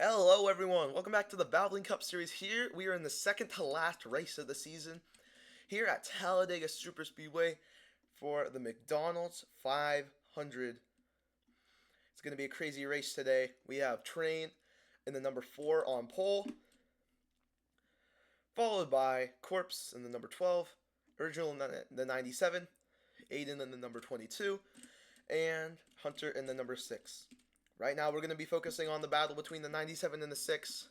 Hello everyone, welcome back to the Valvoline Cup Series. Here we are in the second to last race of the season here at Talladega Superspeedway for the McDonald's 500. It's going to be a crazy race today. We have Train in the number 4 on pole, followed by Corpse in the number 12, Original in the 97, Aiden in the number 22, and Hunter in the number 6. Right now, we're going to be focusing on the battle between the 97 and the 6.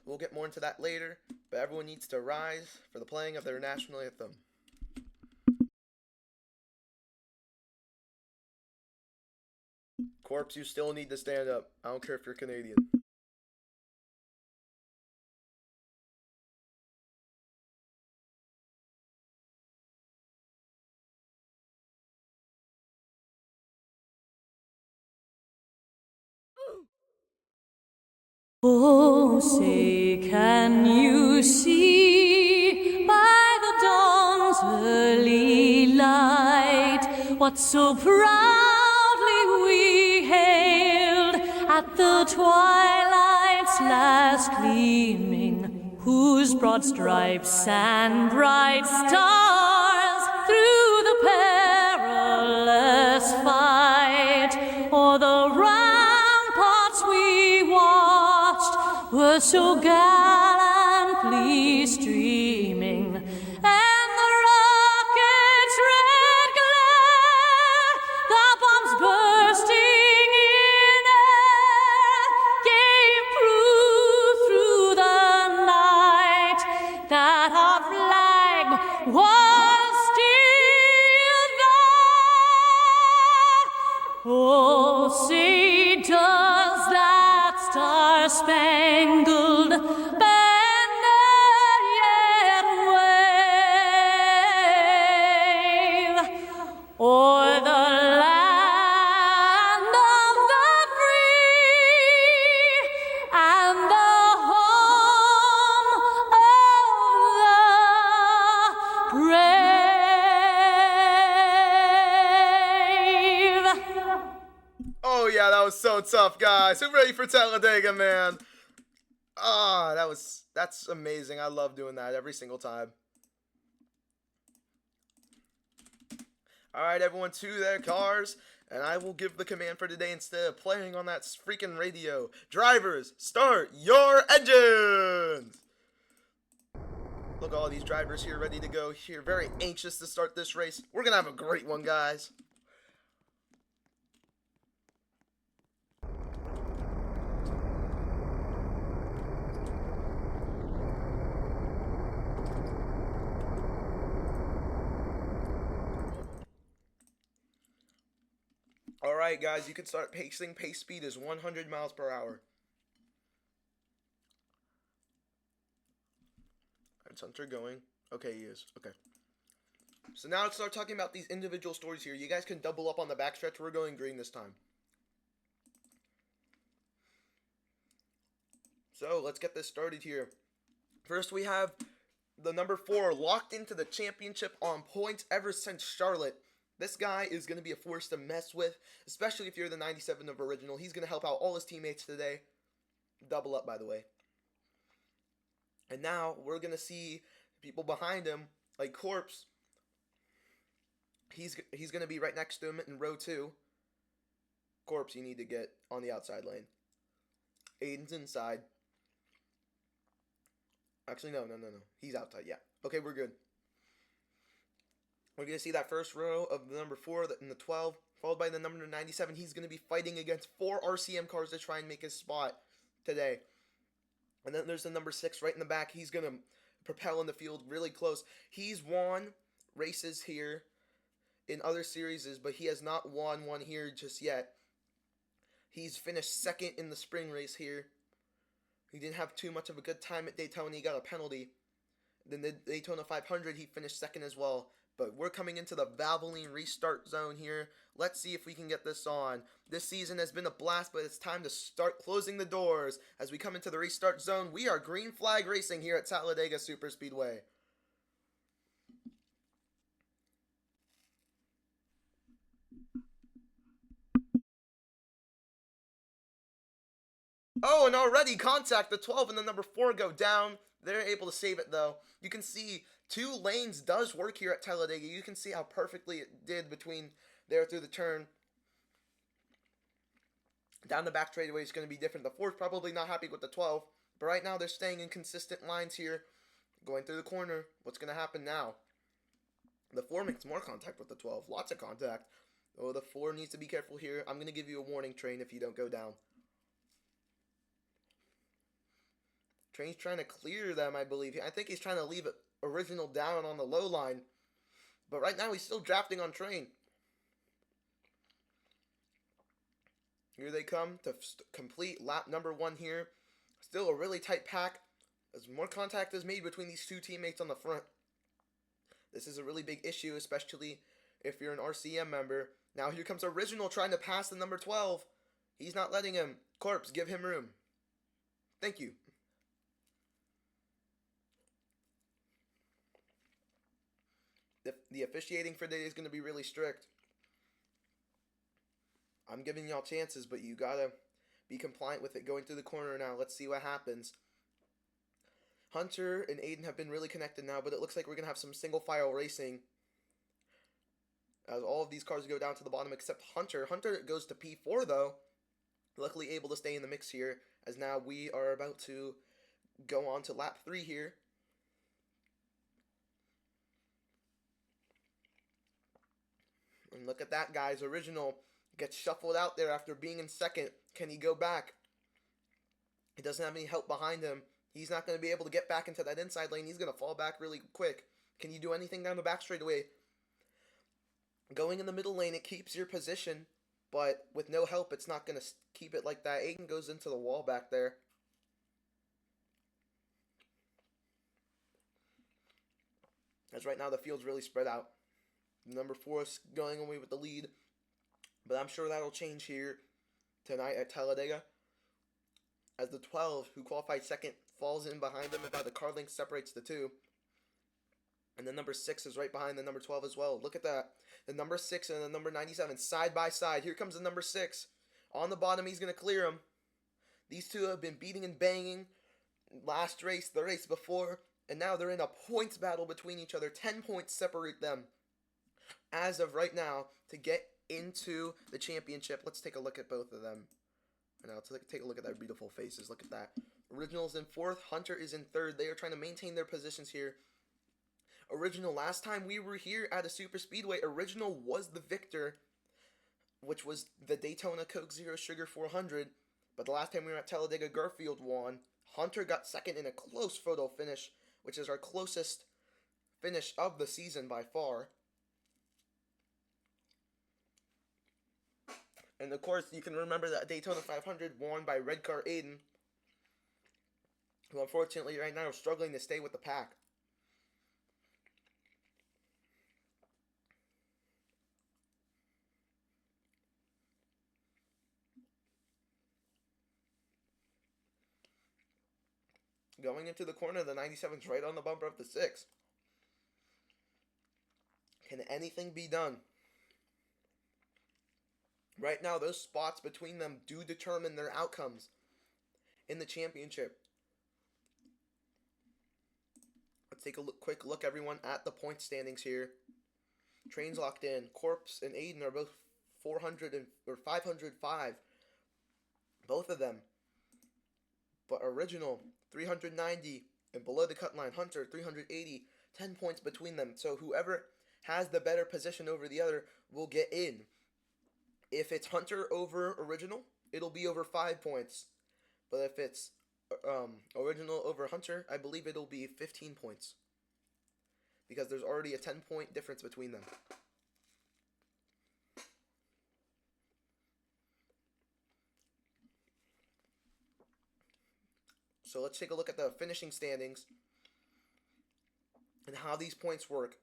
We'll get more into that later, but everyone needs to rise for the playing of their national anthem. Corpse, you still need to stand up. I don't care if you're Canadian. Oh, say, can you see by the dawn's early light what so proudly we hailed at the twilight's last gleaming, whose broad stripes and bright stars through the perilous fight o'er the ramparts we watched were so gallantly streaming, and the rocket's red glare, the bombs bursting in air, gave proof through the night that our flag was still there. Oh, say, does that star-spangled banner yet wave o'er the land of the free and the home of the brave? Oh yeah, that was so tough, guys. Who ready for Talladega, man? That's amazing. I love doing that every single time. Alright, everyone, to their cars, and I will give the command for today instead of playing on that freaking radio. Drivers, start your engines! Look at all these drivers here ready to go here. Very anxious to start this race. We're gonna have a great one, guys. Alright, guys, you can start pacing. Pace speed is 100 miles per hour. Is Hunter going? Okay, he is. Okay. So now let's start talking about these individual stories here. You guys can double up on the backstretch. We're going green this time. So let's get this started here. First, we have the number 4 locked into the championship on points ever since Charlotte. This guy is going to be a force to mess with, especially if you're the 97 of Original. He's going to help out all his teammates today. Double up, by the way. And now we're going to see people behind him, like Corpse. He's going to be right next to him in row 2. Corpse, you need to get on the outside lane. Aiden's inside. Actually, no. He's outside, yeah. Okay, we're good. We're going to see that first row of the number 4 in the 12, followed by the number 97. He's going to be fighting against 4 RCM cars to try and make his spot today. And then there's the number 6 right in the back. He's going to propel in the field really close. He's won races here in other series, but he has not won one here just yet. He's finished second in the spring race here. He didn't have too much of a good time at Daytona. He got a penalty. Then the Daytona 500, he finished second as well. But we're coming into the Valvoline restart zone here. Let's see if we can get this on. This season has been a blast, but it's time to start closing the doors. As we come into the restart zone, we are green flag racing here at Talladega Superspeedway. Oh, and already contact. The 12 and the number 4 go down. They're able to save it, though. You can see 2 lanes does work here at Talladega. You can see how perfectly it did between there through the turn. Down the back straightaway is going to be different. The 4's probably not happy with the 12. But right now, they're staying in consistent lines here. Going through the corner. What's going to happen now? The 4 makes more contact with the 12. Lots of contact. Oh, the 4 needs to be careful here. I'm going to give you a warning, Train, if you don't go down. Train's trying to clear them, I believe. I think he's trying to leave Original down on the low line. But right now, he's still drafting on Train. Here they come to complete lap number 1 here. Still a really tight pack. As more contact is made between these 2 teammates on the front. This is a really big issue, especially if you're an RCM member. Now here comes Original trying to pass the number 12. He's not letting him. Corpse, give him room. Thank you. The officiating for today is going to be really strict. I'm giving y'all chances, but you gotta be compliant with it. Going through the corner now. Let's see what happens. Hunter and Aiden have been really connected now, but it looks like we're going to have some single file racing. As all of these cars go down to the bottom except Hunter. Hunter goes to P4 though. Luckily able to stay in the mix here, as now we are about to go on to lap 3 here. And look at that, guys. Original gets shuffled out there after being in second. Can he go back? He doesn't have any help behind him. He's not going to be able to get back into that inside lane. He's going to fall back really quick. Can you do anything down the back straightaway? Going in the middle lane, it keeps your position. But with no help, it's not going to keep it like that. Aiden goes into the wall back there. As right now, the field's really spread out. Number 4 is going away with the lead. But I'm sure that'll change here tonight at Talladega. As the 12, who qualified second, falls in behind them, and now the car length separates the 2. And the number 6 is right behind the number 12 as well. Look at that. The number 6 and the number 97 side by side. Here comes the number 6. On the bottom, he's going to clear him. These 2 have been beating and banging. Last race, the race before. And now they're in a points battle between each other. 10 points separate them. As of right now, to get into the championship, let's take a look at both of them. And now let's take a look at their beautiful faces. Look at that. Original's in 4th. Hunter is in 3rd. They are trying to maintain their positions here. Original, last time we were here at a super speedway, Original was the victor, which was the Daytona Coke Zero Sugar 400. But the last time we were at Talladega, Garfield won. Hunter got second in a close photo finish, which is our closest finish of the season by far. And of course, you can remember that Daytona 500 won by Red Car Aiden, who unfortunately right now is struggling to stay with the pack. Going into the corner, the 97's right on the bumper of the 6. Can anything be done? Right now, those spots between them do determine their outcomes in the championship. Let's take a quick look, everyone, at the point standings here. Train's locked in. Corpse and Aiden are both 505. Both of them. But Original, 390. And below the cut line, Hunter, 380. 10 points between them. So whoever has the better position over the other will get in. If it's Hunter over Original, it'll be over 5 points. But if it's Original over Hunter, I believe it'll be 15 points. Because there's already a 10-point difference between them. So let's take a look at the finishing standings and how these points work.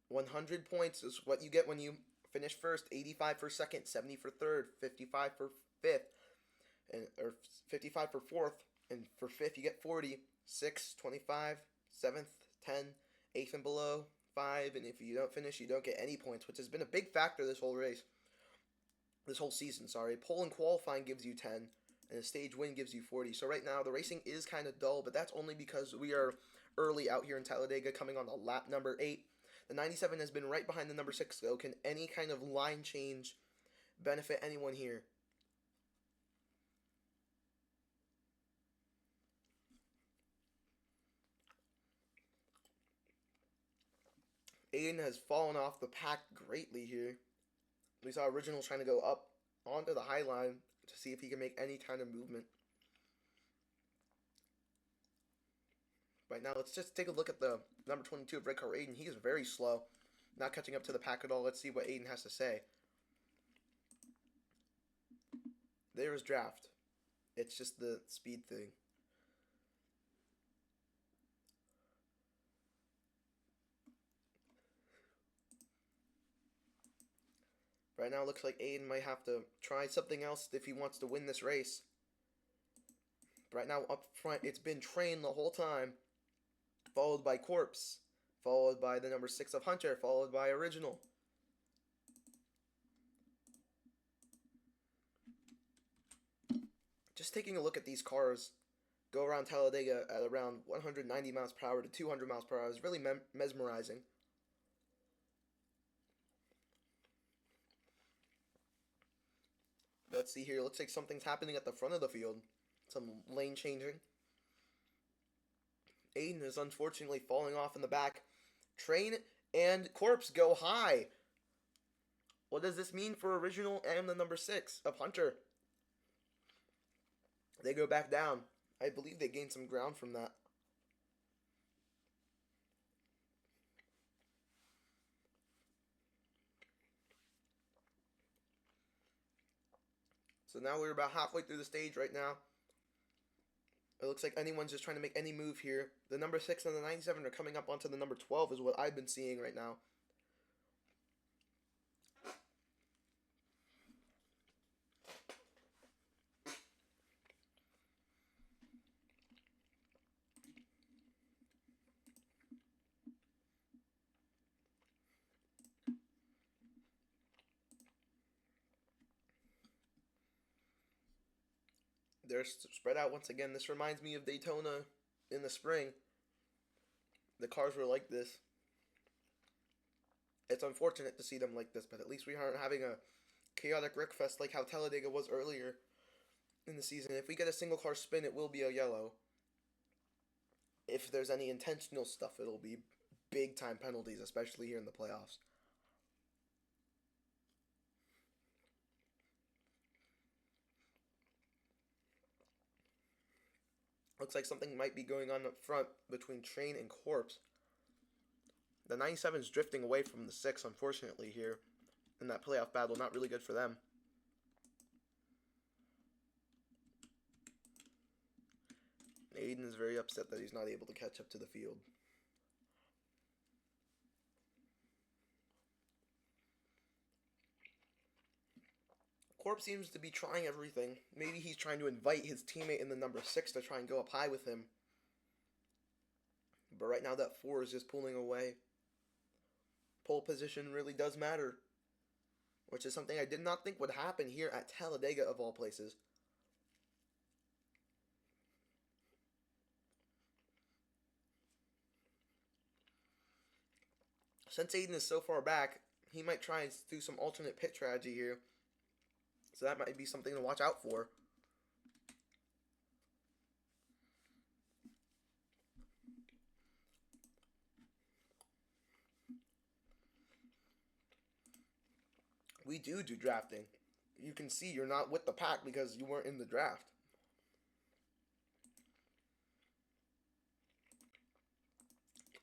100 points is what you get when you finish first, 85 for second, 70 for third, 55 for fifth, or 55 for fourth, and for fifth you get 40, 6, 25, 7th, 10, 8th and below, 5, and if you don't finish, you don't get any points, which has been a big factor this whole race. This whole season, sorry. Pole and qualifying gives you 10. and a stage win gives you 40. So right now the racing is kind of dull, but that's only because we are early out here in Talladega, coming on the lap number 8. The 97 has been right behind the number 6, though. Can any kind of line change benefit anyone here? Aiden has fallen off the pack greatly here. We saw Original trying to go up onto the high line to see if he can make any kind of movement. Right now, let's just take a look at the number 22 of red car Aiden. He is very slow, not catching up to the pack at all. Let's see what Aiden has to say. There is draft. It's just the speed thing. Right now, it looks like Aiden might have to try something else if he wants to win this race. Right now, up front, it's been Train the whole time, followed by Corpse, followed by the number 6 of Hunter, followed by Original. Just taking a look at these cars go around Talladega at around 190 miles per hour to 200 miles per hour is really mesmerizing. Let's see here. Looks like something's happening at the front of the field. Some lane changing. Aiden is unfortunately falling off in the back. Train and Corpse go high. What does this mean for Original and the number 6 of Hunter? They go back down. I believe they gained some ground from that. So now we're about halfway through the stage right now. It looks like anyone's just trying to make any move here. The number 6 and the 97 are coming up onto the number 12 is what I've been seeing right now. They're spread out once again. This reminds me of Daytona in the spring. The cars were like this. It's unfortunate to see them like this, but at least we aren't having a chaotic wreckfest like how Talladega was earlier in the season. If we get a single car spin, it will be a yellow. If there's any intentional stuff, it'll be big time penalties, especially here in the playoffs. Looks like something might be going on up front between Train and Corpse. The 97 is drifting away from the 6, unfortunately, here in that playoff battle. Not really good for them. Aiden is very upset that he's not able to catch up to the field. Corp seems to be trying everything. Maybe he's trying to invite his teammate in the number 6 to try and go up high with him. But right now that 4 is just pulling away. Pole position really does matter, which is something I did not think would happen here at Talladega of all places. Since Aiden is so far back, he might try and do some alternate pit strategy here. So that might be something to watch out for. We do drafting. You can see you're not with the pack because you weren't in the draft.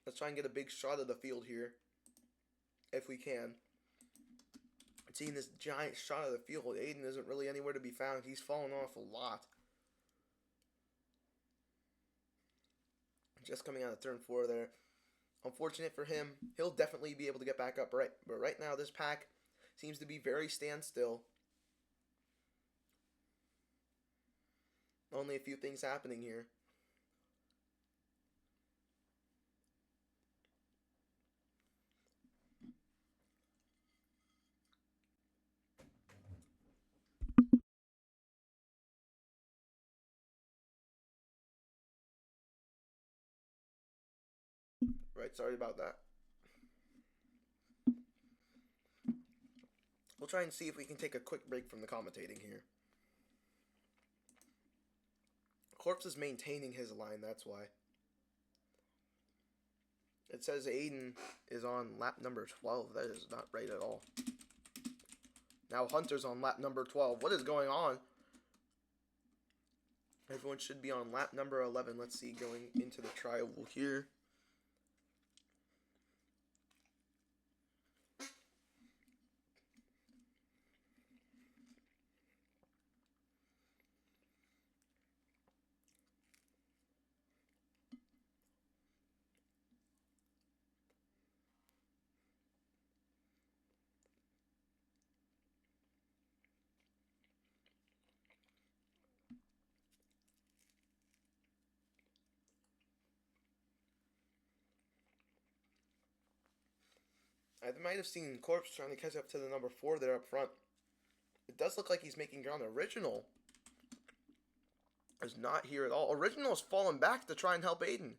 Let's try and get a big shot of the field here, if we can. Seeing this giant shot of the field, Aiden isn't really anywhere to be found. He's fallen off a lot. Just coming out of turn 4 there. Unfortunate for him. He'll definitely be able to get back up, right? But right now, this pack seems to be very standstill. Only a few things happening here. Alright, sorry about that. We'll try and see if we can take a quick break from the commentating here. Corpse is maintaining his line, that's why. It says Aiden is on lap number 12. That is not right at all. Now Hunter's on lap number 12. What is going on? Everyone should be on lap number 11. Let's see, going into the trial here. I might have seen Corpse trying to catch up to the number 4 there up front. It does look like he's making ground. Original is not here at all. Original is falling back to try and help Aiden.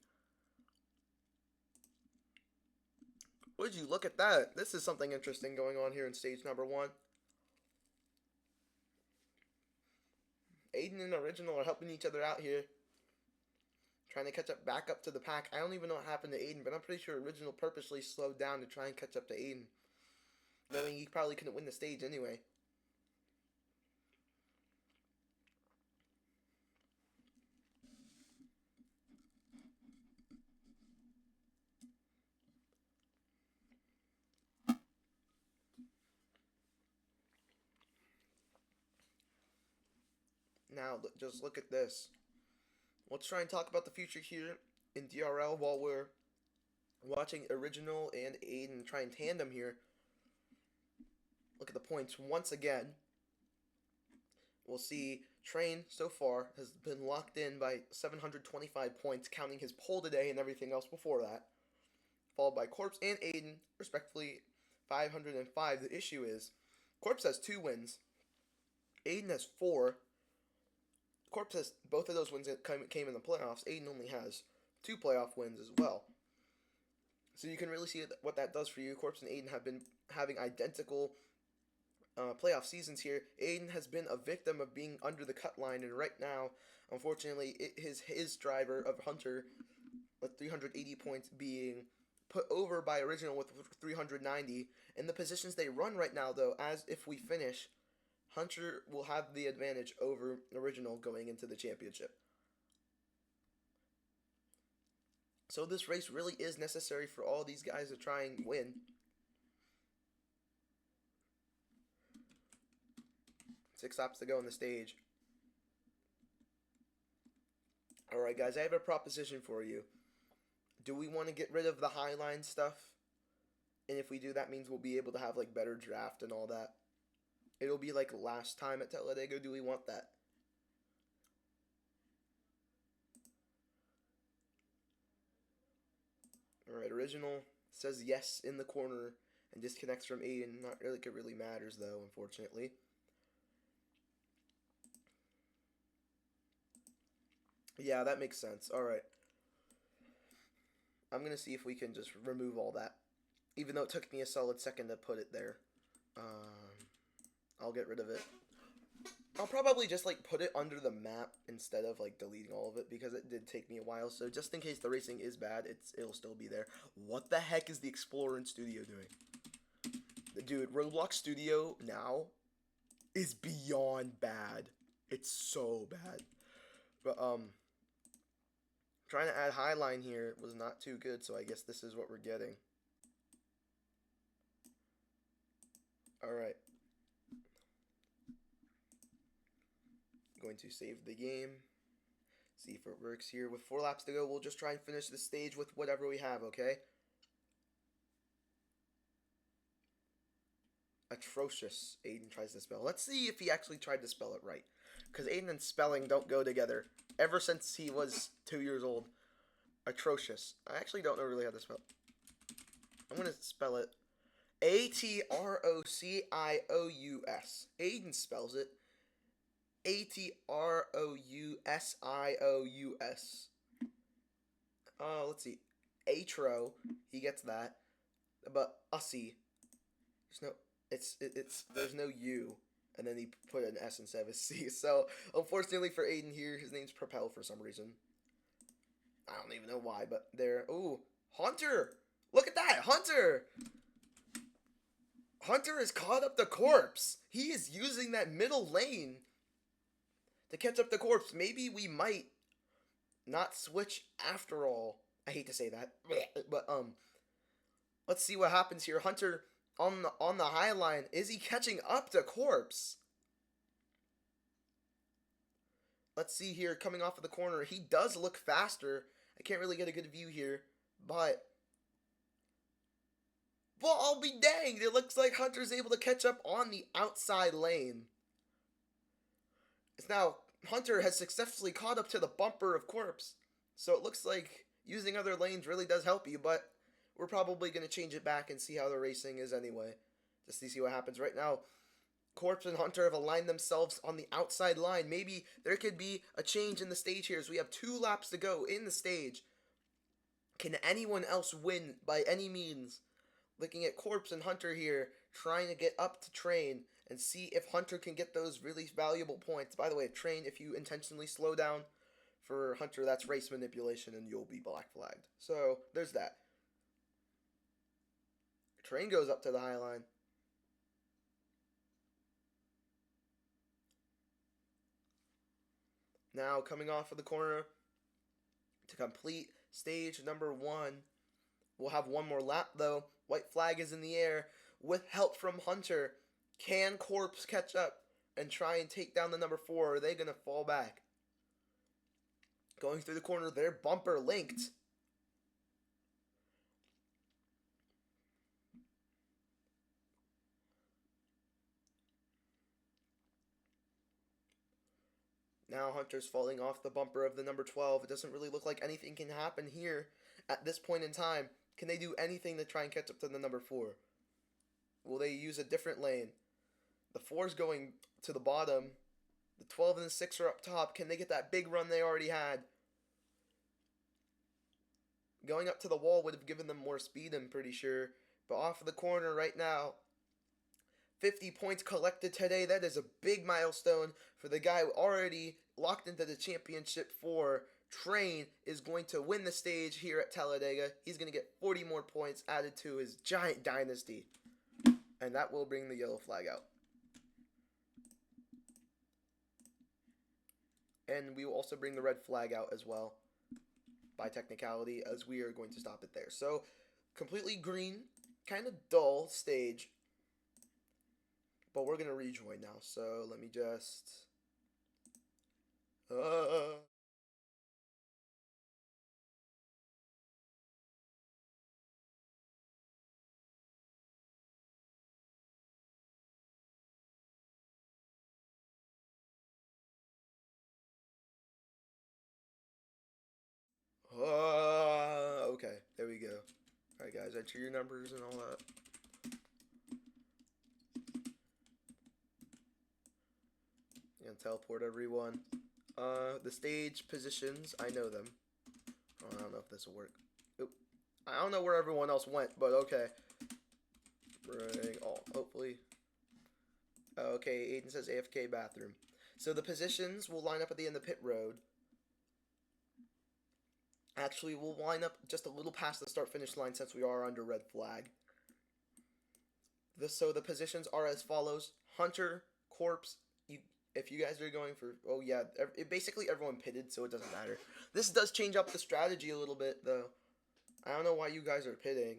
Would you look at that? This is something interesting going on here in stage number 1. Aiden and Original are helping each other out here. Trying to catch up back up to the pack. I don't even know what happened to Aiden, but I'm pretty sure Original purposely slowed down to try and catch up to Aiden. Knowing he probably couldn't win the stage anyway. Now, just look at this. Let's try and talk about the future here in DRL while we're watching Original and Aiden try and tandem here. Look at the points once again. We'll see Train so far has been locked in by 725 points, counting his pole today and everything else before that. Followed by Corpse and Aiden, respectively, 505. The issue is, Corpse has 2 wins. Aiden has 4. Corpse has both of those wins that came in the playoffs. Aiden only has 2 playoff wins as well. So you can really see what that does for you. Corpse and Aiden have been having identical playoff seasons here. Aiden has been a victim of being under the cut line, and right now, unfortunately, his driver of Hunter with 380 points being put over by Original with 390. In the positions they run right now, though, as if we finish, Hunter will have the advantage over Original going into the championship. So this race really is necessary for all these guys to try and win. 6 laps to go on the stage. Alright guys, I have a proposition for you. Do we want to get rid of the highline stuff? And if we do, that means we'll be able to have like better draft and all that. It'll be like last time at Talladega. Do we want that? Alright, Original says yes in the corner and disconnects from Aiden. Not really like it really matters though, unfortunately. Yeah, that makes sense. Alright. I'm going to see if we can just remove all that. Even though it took me a solid second to put it there. I'll get rid of it. I'll probably just like put it under the map instead of like deleting all of it because it did take me a while. So just in case the racing is bad, it'll still be there. What the heck is the Explorer in Studio doing? Dude, Roblox Studio now is beyond bad. It's so bad. But trying to add Highline here was not too good, so I guess this is what we're getting. Alright. Going to save the game. See if it works here. With 4 laps to go, we'll just try and finish the stage with whatever we have, okay? Atrocious, Aiden tries to spell. Let's see if he actually tried to spell it right. Because Aiden and spelling don't go together. Ever since he was 2 years old. Atrocious. I actually don't know really how to spell it. I'm going to spell it Atrocious. Aiden spells it Atrocious. Let's see. Atro, he gets that. But Ussie, there's no U, and then he put an S instead of a C. So unfortunately for Aiden here, his name's Propel for some reason. I don't even know why, but there. Ooh, Hunter! Look at that, Hunter! Hunter has caught up the corpse. He is using that middle lane to catch up the corpse. Maybe we might not switch after all. I hate to say that, but let's see what happens here. Hunter on the high line. Is he catching up to corpse? Let's see here. Coming off of the corner, he does look faster. I can't really get a good view here, but well, I'll be danged. It looks like Hunter's able to catch up on the outside lane. It's now Hunter has successfully caught up to the bumper of corpse. So it looks like using other lanes really does help you, but we're probably going to change it back and see how the racing is anyway. Just to see what happens. Right now, Corpse and Hunter have aligned themselves on the outside line. Maybe there could be a change in the stage here as we have 2 laps to go in the stage. Can anyone else win by any means? Looking at Corpse and Hunter here, trying to get up to Train and see if Hunter can get those really valuable points. By the way, Train, if you intentionally slow down for Hunter, that's race manipulation and you'll be black flagged. So, there's that. Train goes up to the high line. Now, coming off of the corner to complete stage number 1. We'll have one more lap, though. White flag is in the air with help from Hunter. Can Corpse catch up and try and take down the number 4? Or are they going to fall back? Going through the corner, their bumper linked. Now Hunter's falling off the bumper of the number 12. It doesn't really look like anything can happen here at this point in time. Can they do anything to try and catch up to the number 4? Will they use a different lane? The 4's going to the bottom. The 12 and the 6 are up top. Can they get that big run they already had? Going up to the wall would have given them more speed, I'm pretty sure. But off of the corner right now, 50 points collected today. That is a big milestone for the guy who already locked into the championship for Train is going to win the stage here at Talladega. He's going to get 40 more points added to his giant dynasty. And that will bring the yellow flag out. And we will also bring the red flag out as well by technicality, as we are going to stop it there. So, completely green, kind of dull stage. But we're going to rejoin now. So, let me just... Okay, there we go. Alright guys, enter your numbers and all that. And teleport everyone. The stage positions, I know them. I don't know if this will work. Oop. I don't know where everyone else went, but okay. Bring all, hopefully. Okay, Aiden says AFK bathroom. So the positions will line up at the end of pit road. Actually, we'll line up just a little past the start-finish line since we are under red flag. So the positions are as follows. Hunter, Corpse, if you guys are going for... Oh, yeah. Basically, everyone pitted, so it doesn't matter. This does change up the strategy a little bit, though. I don't know why you guys are pitting.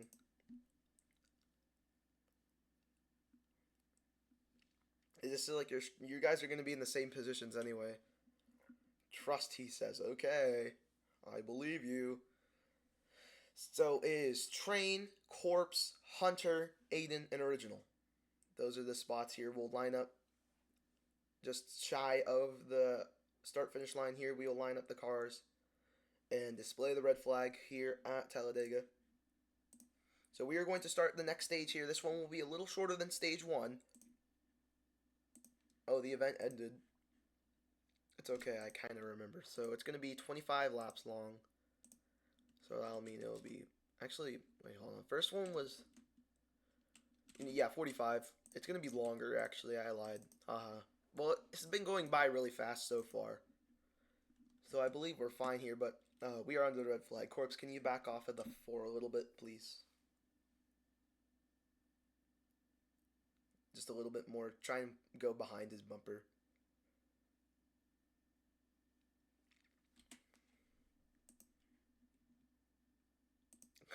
This is like you guys are going to be in the same positions anyway. Trust, he says. Okay. I believe you. So it is Train, Corpse, Hunter, Aiden, and Original. Those are the spots here. We'll line up just shy of the start-finish line here. We will line up the cars and display the red flag here at Talladega. So we are going to start the next stage here. This one will be a little shorter than stage 1. Oh, the event ended. It's okay, I kind of remember. So it's going to be 25 laps long. So that'll mean it'll be... Actually, wait, hold on. First one was... Yeah, 45. It's going to be longer, actually. I lied. Well, it's been going by really fast so far. So I believe we're fine here, but we are under the red flag. Corpse, can you back off of the 4 a little bit, please? Just a little bit more. Try and go behind his bumper.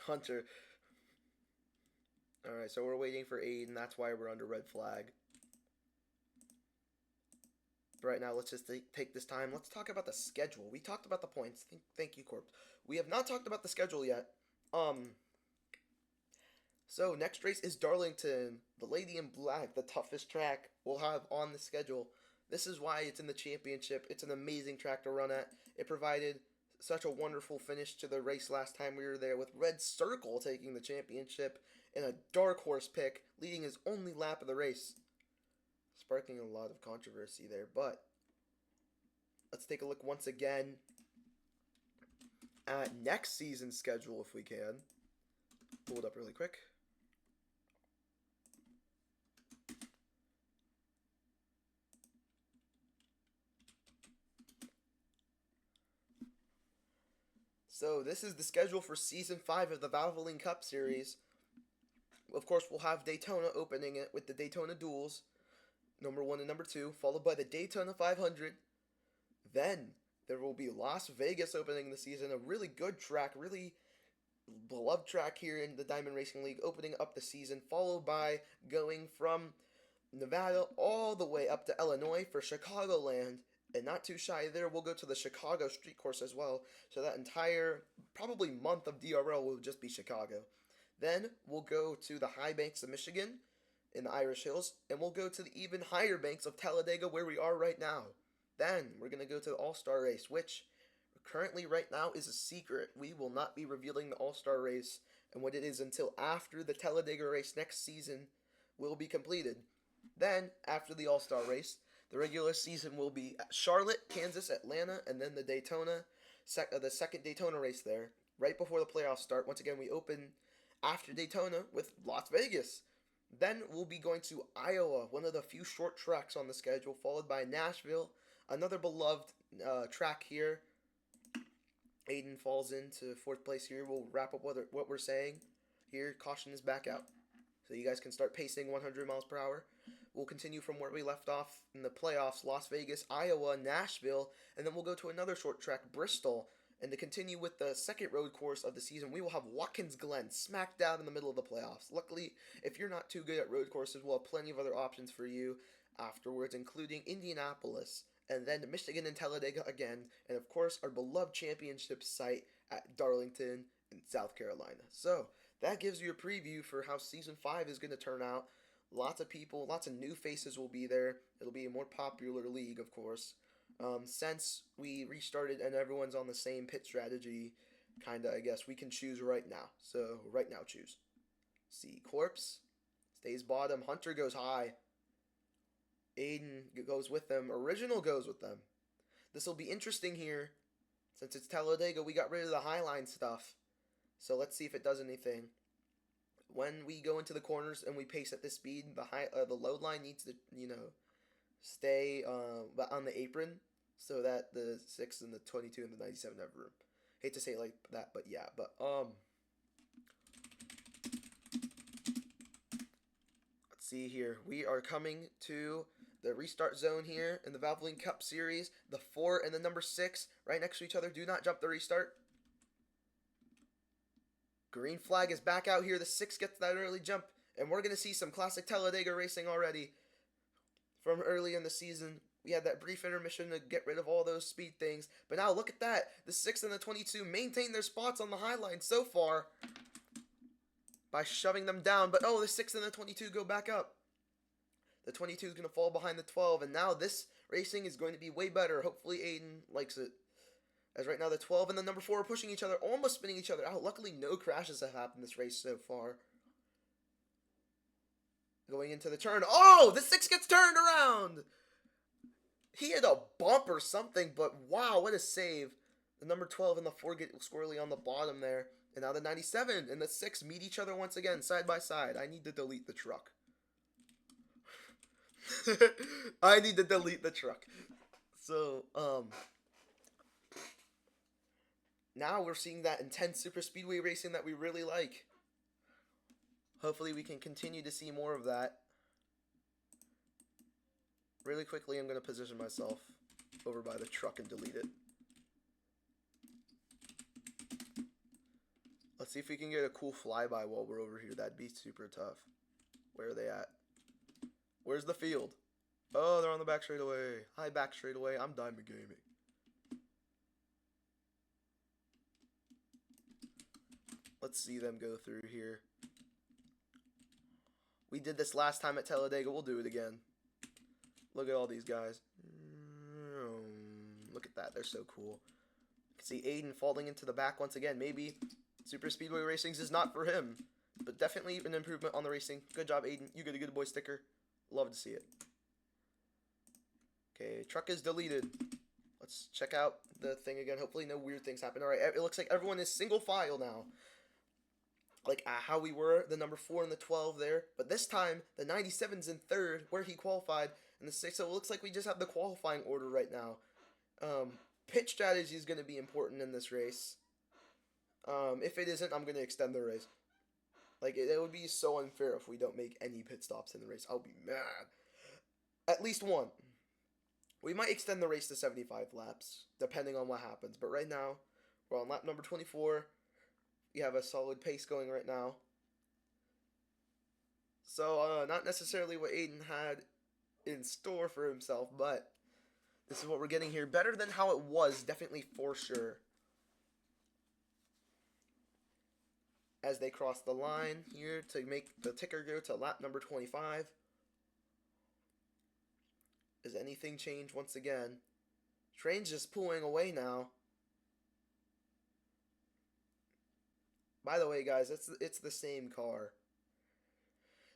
Hunter. Alright, so we're waiting for Aiden. That's why we're under red flag. Right now, let's just take this time. Let's talk about the schedule. We talked about the points. Thank you, Corp. We have not talked about the schedule yet. So, next race is Darlington. The Lady in Black, the toughest track we'll have on the schedule. This is why it's in the championship. It's an amazing track to run at. It provided such a wonderful finish to the race last time we were there, with Red Circle taking the championship and a dark horse pick leading his only lap of the race. Sparking a lot of controversy there, but let's take a look once again at next season's schedule if we can. Pull it up really quick. So this is the schedule for Season 5 of the Valvoline Cup Series. Of course, we'll have Daytona opening it with the Daytona Duels, number 1 and number 2, followed by the Daytona 500. Then there will be Las Vegas opening the season, a really good track, really beloved track here in the Diamond Racing League, opening up the season, followed by going from Nevada all the way up to Illinois for Chicagoland. And not too shy there, we'll go to the Chicago Street Course as well. So that entire, probably month of DRL will just be Chicago. Then we'll go to the high banks of Michigan in the Irish Hills. And we'll go to the even higher banks of Talladega where we are right now. Then we're going to go to the All-Star Race, which currently right now is a secret. We will not be revealing the All-Star Race and what it is until after the Talladega race next season will be completed. Then, after the All-Star Race, the regular season will be at Charlotte, Kansas, Atlanta, and then the Daytona, the second Daytona race there, right before the playoffs start. Once again, we open after Daytona with Las Vegas. Then we'll be going to Iowa, one of the few short tracks on the schedule, followed by Nashville, another beloved track here. Aiden falls into 4th place here. We'll wrap up what we're saying here. Caution is back out. So you guys can start pacing 100 miles per hour. We'll continue from where we left off in the playoffs, Las Vegas, Iowa, Nashville, and then we'll go to another short track, Bristol. And to continue with the second road course of the season, we will have Watkins Glen smack dab in the middle of the playoffs. Luckily, if you're not too good at road courses, we'll have plenty of other options for you afterwards, including Indianapolis, and then Michigan and Talladega again, and of course, our beloved championship site at Darlington in South Carolina. So, that gives you a preview for how Season 5 is going to turn out. Lots of people, lots of new faces will be there. It'll be a more popular league, of course. Since we restarted and everyone's on the same pit strategy, kinda, I guess, we can choose right now. So, right now, choose. See, Corpse stays bottom. Hunter goes high. Aiden goes with them. Original goes with them. This will be interesting here. Since it's Talladega, we got rid of the highline stuff. So, let's see if it does anything. When we go into the corners and we pace at this speed, the load line needs to, stay on the apron so that the 6 and the 22 and the 97 have room. Hate to say it like that, but yeah. But let's see here. We are coming to the restart zone here in the Valvoline Cup Series. The 4 and the number 6 right next to each other. Do not jump the restart. Green flag is back out here. The 6 gets that early jump. And we're going to see some classic Talladega racing already. From early in the season, we had that brief intermission to get rid of all those speed things. But now look at that. The 6 and the 22 maintain their spots on the high line so far by shoving them down. But oh, the 6 and the 22 go back up. The 22 is going to fall behind the 12. And now this racing is going to be way better. Hopefully Aiden likes it. As right now the 12 and the number 4 are pushing each other, almost spinning each other out. Luckily no crashes have happened this race so far. Going into the turn. Oh, the 6 gets turned around. He had a bump or something, but wow, what a save. The number 12 and the 4 get squarely on the bottom there. And now the 97 and the 6 meet each other once again, side by side. I need to delete the truck. I need to delete the truck. So, now we're seeing that intense super speedway racing that we really like. Hopefully we can continue to see more of that. Really quickly, I'm going to position myself over by the truck and delete it. Let's see if we can get a cool flyby while we're over here. That'd be super tough. Where are they at? Where's the field? Oh, they're on the back straightaway. Hi, back straightaway. I'm Diamond Gaming. Let's see them go through here. We did this last time at Talladega. We'll do it again. Look at all these guys. Look at that. They're so cool. You can see Aiden falling into the back once again. Maybe Super Speedway Racing is not for him. But definitely an improvement on the racing. Good job, Aiden. You get a good boy sticker. Love to see it. Okay, truck is deleted. Let's check out the thing again. Hopefully no weird things happen. Alright, it looks like everyone is single file now. Like how we were, the number 4 and the 12 there. But this time, the 97's in third, where he qualified, and the 6. So it looks like we just have the qualifying order right now. Pit strategy is going to be important in this race. If it isn't, I'm going to extend the race. Like, it would be so unfair if we don't make any pit stops in the race. I'll be mad. At least one. We might extend the race to 75 laps, depending on what happens. But right now, we're on lap number 24. We have a solid pace going right now. So, not necessarily what Aiden had in store for himself, but this is what we're getting here. Better than how it was, definitely for sure. As they cross the line here to make the ticker go to lap number 25. Does anything change once again? Train's just pulling away now. By the way, guys, it's the same car.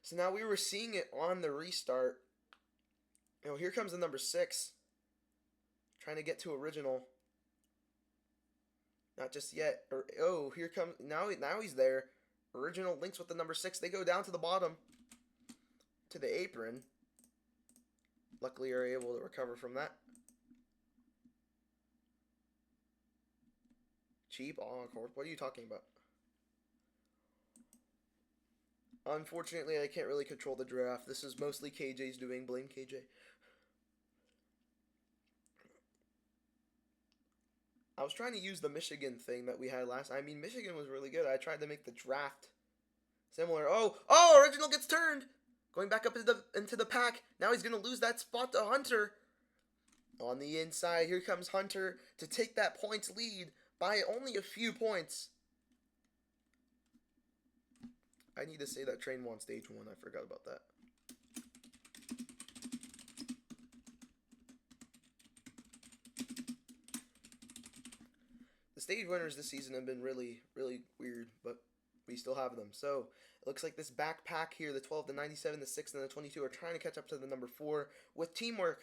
So now we were seeing it on the restart. Oh, here comes the number 6. Trying to get to original. Not just yet. Oh, here comes... Now he's there. Original links with the number 6. They go down to the bottom. To the apron. Luckily, are able to recover from that. Cheap? Oh, what are you talking about? Unfortunately, I can't really control the draft. This is mostly KJ's doing. Blame KJ. I was trying to use the Michigan thing that we had last. I mean, Michigan was really good. I tried to make the draft similar. Oh! Original gets turned. Going back up into the pack. Now he's going to lose that spot to Hunter. On the inside, here comes Hunter to take that points lead by only a few points. I need to say that train won stage 1. I forgot about that. The stage winners this season have been really, really weird, but we still have them. So, it looks like this backpack here, the 12, the 97, the 6, and the 22 are trying to catch up to the number 4 with teamwork.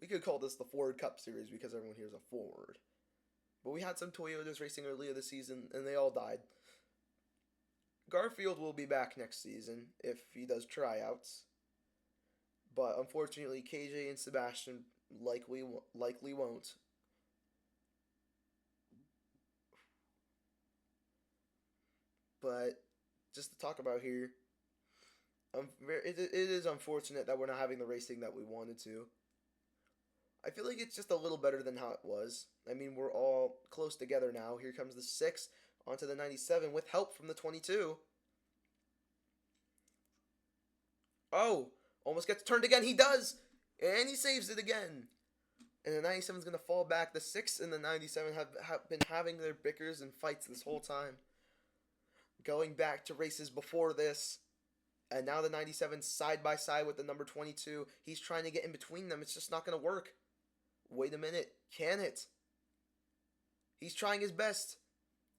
We could call this the Ford Cup Series because everyone here is a Ford. But we had some Toyotas racing earlier this season, and they all died. Garfield will be back next season if he does tryouts. But unfortunately, KJ and Sebastian likely won't. But just to talk about here, it is unfortunate that we're not having the racing that we wanted to. I feel like it's just a little better than how it was. I mean, we're all close together now. Here comes the 6 onto the 97 with help from the 22. Oh, almost gets turned again. He does. And he saves it again. And the 97 is going to fall back. The 6 and the 97 have been having their bickers and fights this whole time. Going back to races before this. And now the 97 side by side with the number 22. He's trying to get in between them. It's just not going to work. Wait a minute. Can it? He's trying his best.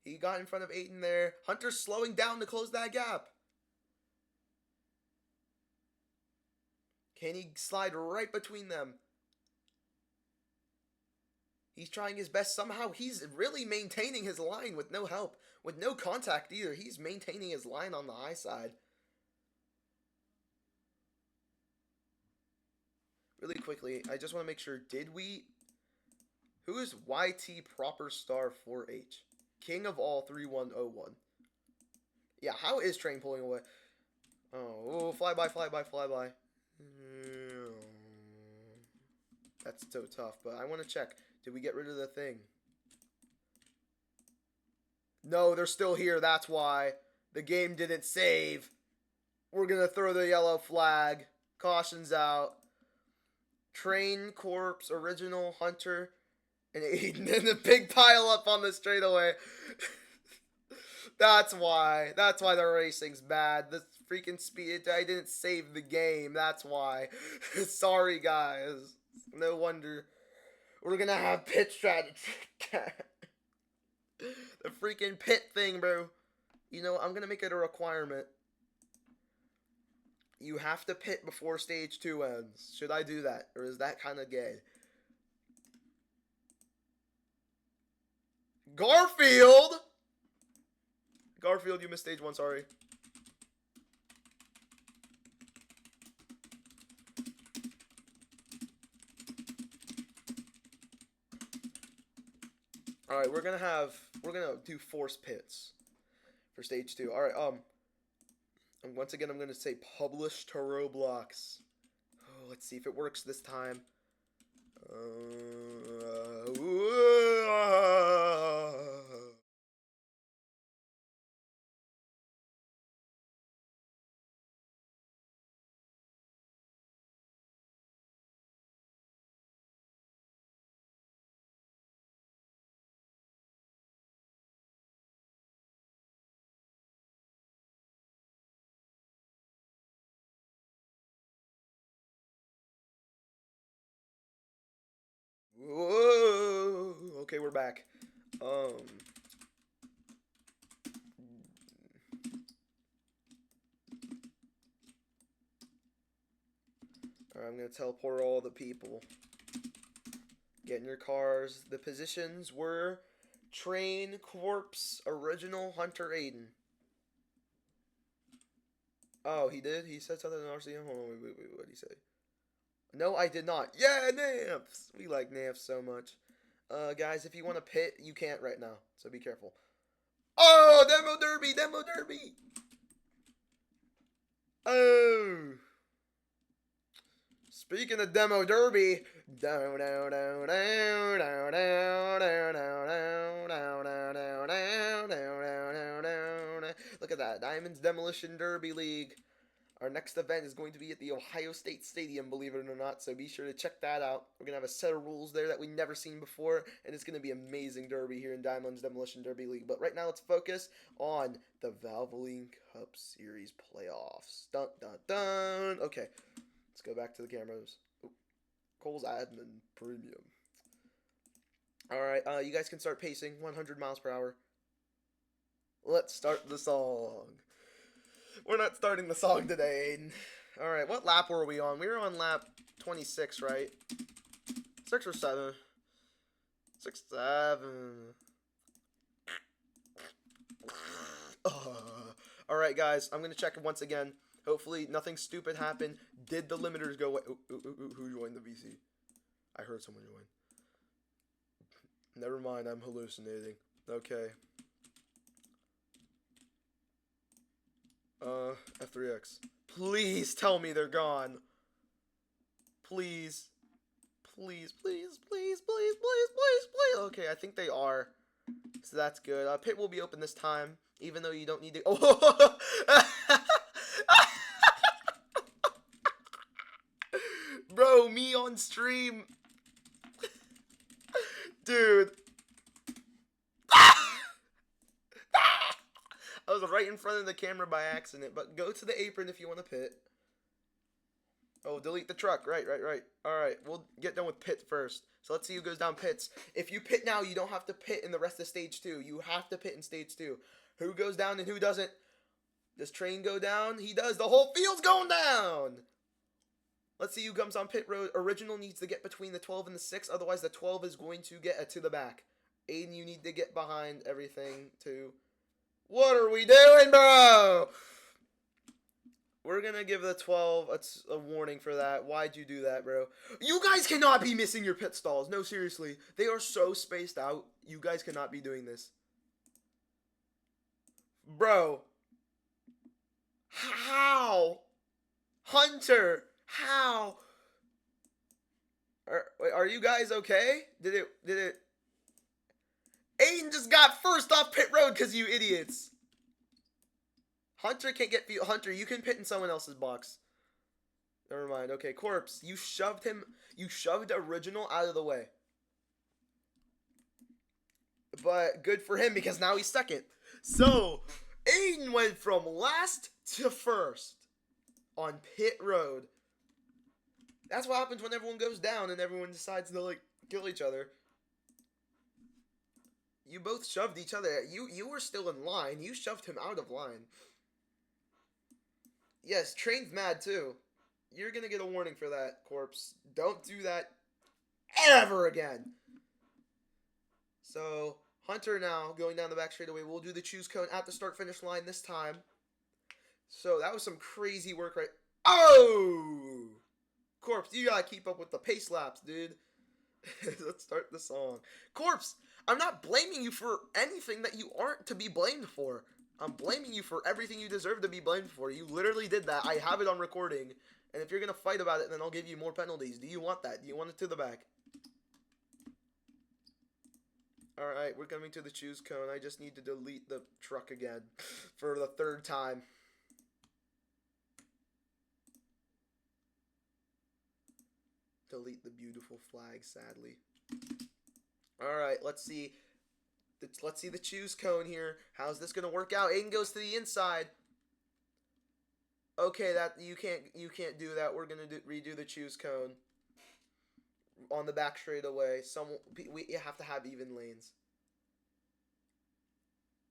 He got in front of Aiden there. Hunter's slowing down to close that gap. Can he slide right between them? He's trying his best. Somehow he's really maintaining his line with no help, with no contact either. He's maintaining his line on the high side. Really quickly, I just want to make sure, who is YT Proper Star 4H? King of all 3101. Yeah, how is Train pulling away? Oh, flyby, flyby, flyby. That's so tough, but I want to check. Did we get rid of the thing? No, they're still here. That's why. The game didn't save. We're going to throw the yellow flag. Caution's out. Train, Corpse, Original, Hunter, and Aiden. And the big pile up on the straightaway. That's why. That's why the racing's bad. The freaking speed. I didn't save the game. That's why. Sorry, guys. No wonder. We're gonna have pit strategy. The freaking pit thing, bro. You know, I'm gonna make it a requirement. You have to pit before stage 2 ends. Should I do that? Or is that kind of gay? Garfield! Garfield, you missed stage 1, sorry. Alright, we're gonna do force pits for stage 2. Alright, and once again, I'm gonna say publish to Roblox. Oh, let's see if it works this time. Whoa. Okay, we're back. Alright, I'm gonna teleport all the people. Get in your cars. The positions were Train, Corpse, Original, Hunter, Aiden. Oh, he did? He said something in RCM? Hold on, wait, what did he say? No, I did not. Yeah, Namps! We like Namps so much. Guys, if you want to pit, you can't right now, so be careful. Oh, Demo Derby! Demo Derby! Oh! Speaking of Demo Derby, look at that, Diamonds Demolition Derby League. Our next event is going to be at the Ohio State Stadium, believe it or not, so be sure to check that out. We're going to have a set of rules there that we've never seen before, and it's going to be amazing derby here in Diamond's Demolition Derby League. But right now, let's focus on the Valvoline Cup Series playoffs. Dun, dun, dun. Okay, let's go back to the cameras. Oh, Cole's Admin Premium. Alright, you guys can start pacing 100 miles per hour. Let's start the song. We're not starting the song today, Aiden. Alright, what lap were we on? We were on lap 26, right? 6 or 7? 6, 7. Alright, guys, I'm going to check it once again. Hopefully, nothing stupid happened. Did the limiters go away? Who joined the VC? I heard someone join. Never mind, I'm hallucinating. Okay. F3X. Please tell me they're gone. Please. Please, please, please, please, please, please, please. Okay, I think they are. So that's good. Pit will be open this time, even though you don't need to. Oh! Bro, me on stream. Dude. I was right in front of the camera by accident, but go to the apron if you want to pit. Oh, delete the truck. Right. Alright, we'll get done with pit first. So let's see who goes down pits. If you pit now, you don't have to pit in the rest of stage 2. You have to pit in stage 2. Who goes down and who doesn't? Does Train go down? He does. The whole field's going down! Let's see who comes on pit road. Original needs to get between the 12 and the 6. Otherwise, the 12 is going to get to the back. Aiden, you need to get behind everything, too. What are we doing, bro? We're going to give the 12 a warning for that. Why'd you do that, bro? You guys cannot be missing your pit stalls. No, seriously. They are so spaced out. You guys cannot be doing this. Bro. How? Hunter. How? Are you guys okay? Did it? Aiden just got first off pit road because you idiots. Hunter can't get Hunter, you can pit in someone else's box. Never mind. Okay, Corpse, you shoved Original out of the way. But good for him because now he's second. So, Aiden went from last to first on pit road. That's what happens when everyone goes down and everyone decides to, like, kill each other. You both shoved each other. You were still in line. You shoved him out of line. Yes, Train's mad, too. You're gonna get a warning for that, Corpse. Don't do that ever again. So, Hunter now, going down the back straightaway. We'll do the choose cone at the start-finish line this time. So, that was some crazy work, right? Oh! Corpse, you gotta keep up with the pace laps, dude. Let's start the song. Corpse, I'm not blaming you for anything that you aren't to be blamed for. I'm blaming you for everything you deserve to be blamed for. You literally did that. I have it on recording. And if you're gonna fight about it, then I'll give you more penalties. Do you want that? Do you want it to the back? Alright, we're coming to the choose cone. I just need to delete the truck again for the third time. Delete the beautiful flag, sadly. Alright, let's see. Let's see the choose cone here. How's this gonna work out? Aiden goes to the inside. Okay, that you can't do that. We're gonna redo the choose cone on the back straightaway. We have to have even lanes.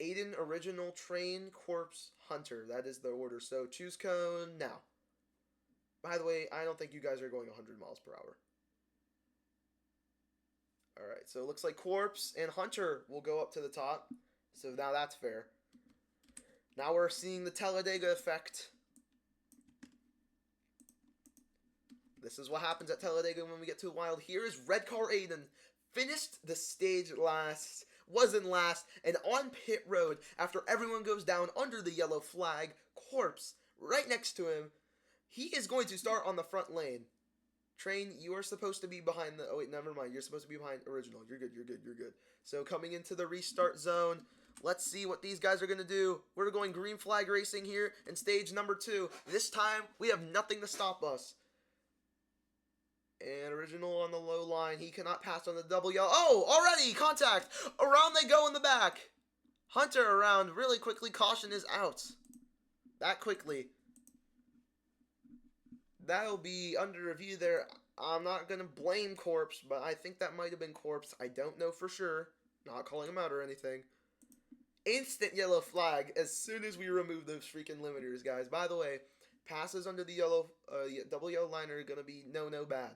Aiden, Original, Train, Corpse, Hunter. That is the order. So choose cone now. By the way, I don't think you guys are going 100 miles per hour. Alright, so it looks like Corpse and Hunter will go up to the top. So now that's fair. Now we're seeing the Talladega effect. This is what happens at Talladega when we get too wild. Here is Red Car Aiden. Finished the stage last. Wasn't last. And on pit road, after everyone goes down under the yellow flag, Corpse, right next to him, he is going to start on the front lane. Train, you are supposed to be behind the... Oh, wait, never mind. You're supposed to be behind Original. You're good, you're good, you're good. So, coming into the restart zone, let's see what these guys are going to do. We're going green flag racing here in stage number 2. This time, we have nothing to stop us. And Original on the low line. He cannot pass on the double yellow. Oh, already! Contact! Around they go in the back. Hunter around really quickly. Caution is out. That quickly. That'll be under review there. I'm not going to blame Corpse, but I think that might have been Corpse. I don't know for sure. Not calling him out or anything. Instant yellow flag as soon as we remove those freaking limiters, guys. By the way, passes under the yellow, double yellow line are going to be no bad.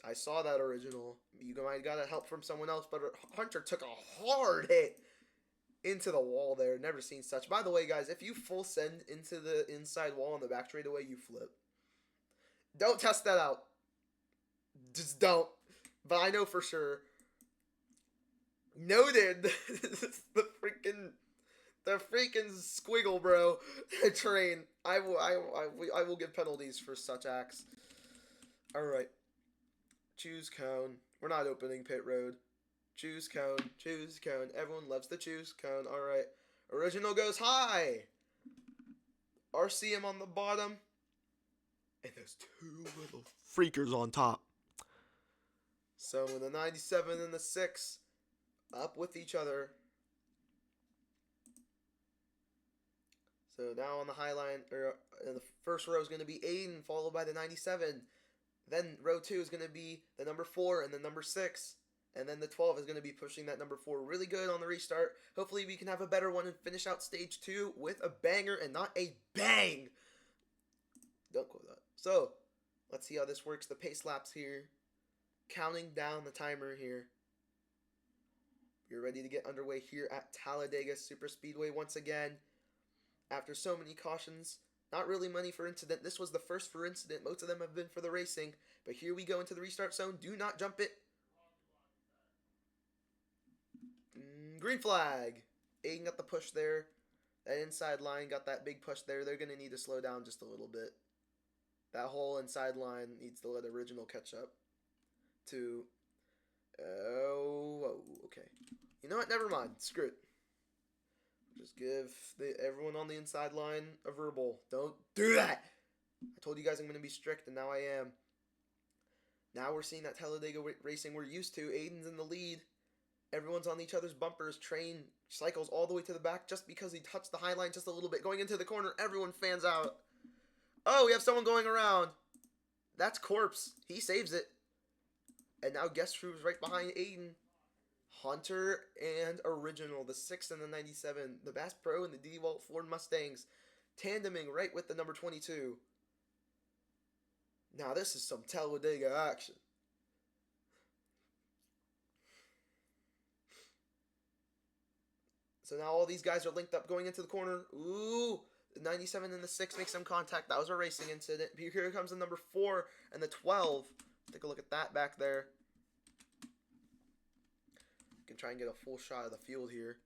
I saw that, Original. You might have got help from someone else, but Hunter took a hard hit into the wall there. Never seen such. By the way, guys, if you full send into the inside wall on the back straightaway, you flip. Don't test that out. Just don't. But I know for sure. Noted. the freaking squiggle, bro. Train. I will give penalties for such acts. All right. Choose cone. We're not opening pit road. Choose cone. Choose cone. Everyone loves the choose cone. All right. Original goes high. RCM on the bottom. And there's two little freakers on top. So the 97 and the 6 up with each other. So now on the high line, or the first row is going to be Aiden, followed by the 97. Then row 2 is going to be the number 4 and the number 6. And then the 12 is going to be pushing that number 4 really good on the restart. Hopefully we can have a better one and finish out stage 2 with a banger and not a bang. Don't quote that. So, Let's see how this works. The pace laps here. Counting down the timer here. You're ready to get underway here at Talladega Superspeedway once again. After so many cautions, not really money for incident. This was the first for incident. Most of them have been for the racing. But here we go into the restart zone. Do not jump it. Green flag. Aiden got the push there. That inside line got that big push there. They're going to need to slow down just a little bit. That whole inside line needs to let original catch up to... Oh, okay. You know what? Never mind. Screw it. Just give everyone on the inside line a verbal. Don't do that! I told you guys I'm going to be strict, and now I am. Now we're seeing that Talladega racing we're used to. Aiden's in the lead. Everyone's on each other's bumpers. Train cycles all the way to the back just because he touched the high line just a little bit. Going into the corner, everyone fans out. Oh, we have someone going around. That's Corpse. He saves it. And now guess who's right behind Aiden? Hunter and Original, the 6 and the 97. The Bass Pro and the DeWalt Ford Mustangs. Tandeming right with the number 22. Now this is some Talladega action. So now all these guys are linked up going into the corner. Ooh, the 97 and the 6 make some contact. That was a racing incident. Here comes the number 4 and the 12. Take a look at that back there. Can try and get a full shot of the field here.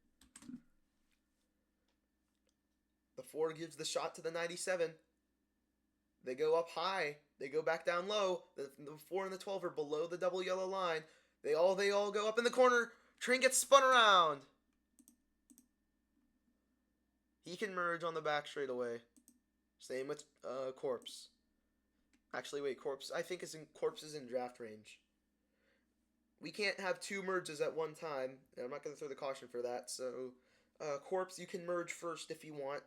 The 4 gives the shot to the 97. They go up high. They go back down low. The 4 and the 12 are below the double yellow line. They all go up in the corner. Train gets spun around. He can merge on the back straight away. Same with Corpse. Actually, wait, Corpse. I think Corpse is in draft range. We can't have 2 merges at one time. And I'm not going to throw the caution for that. So, Corpse, you can merge first if you want.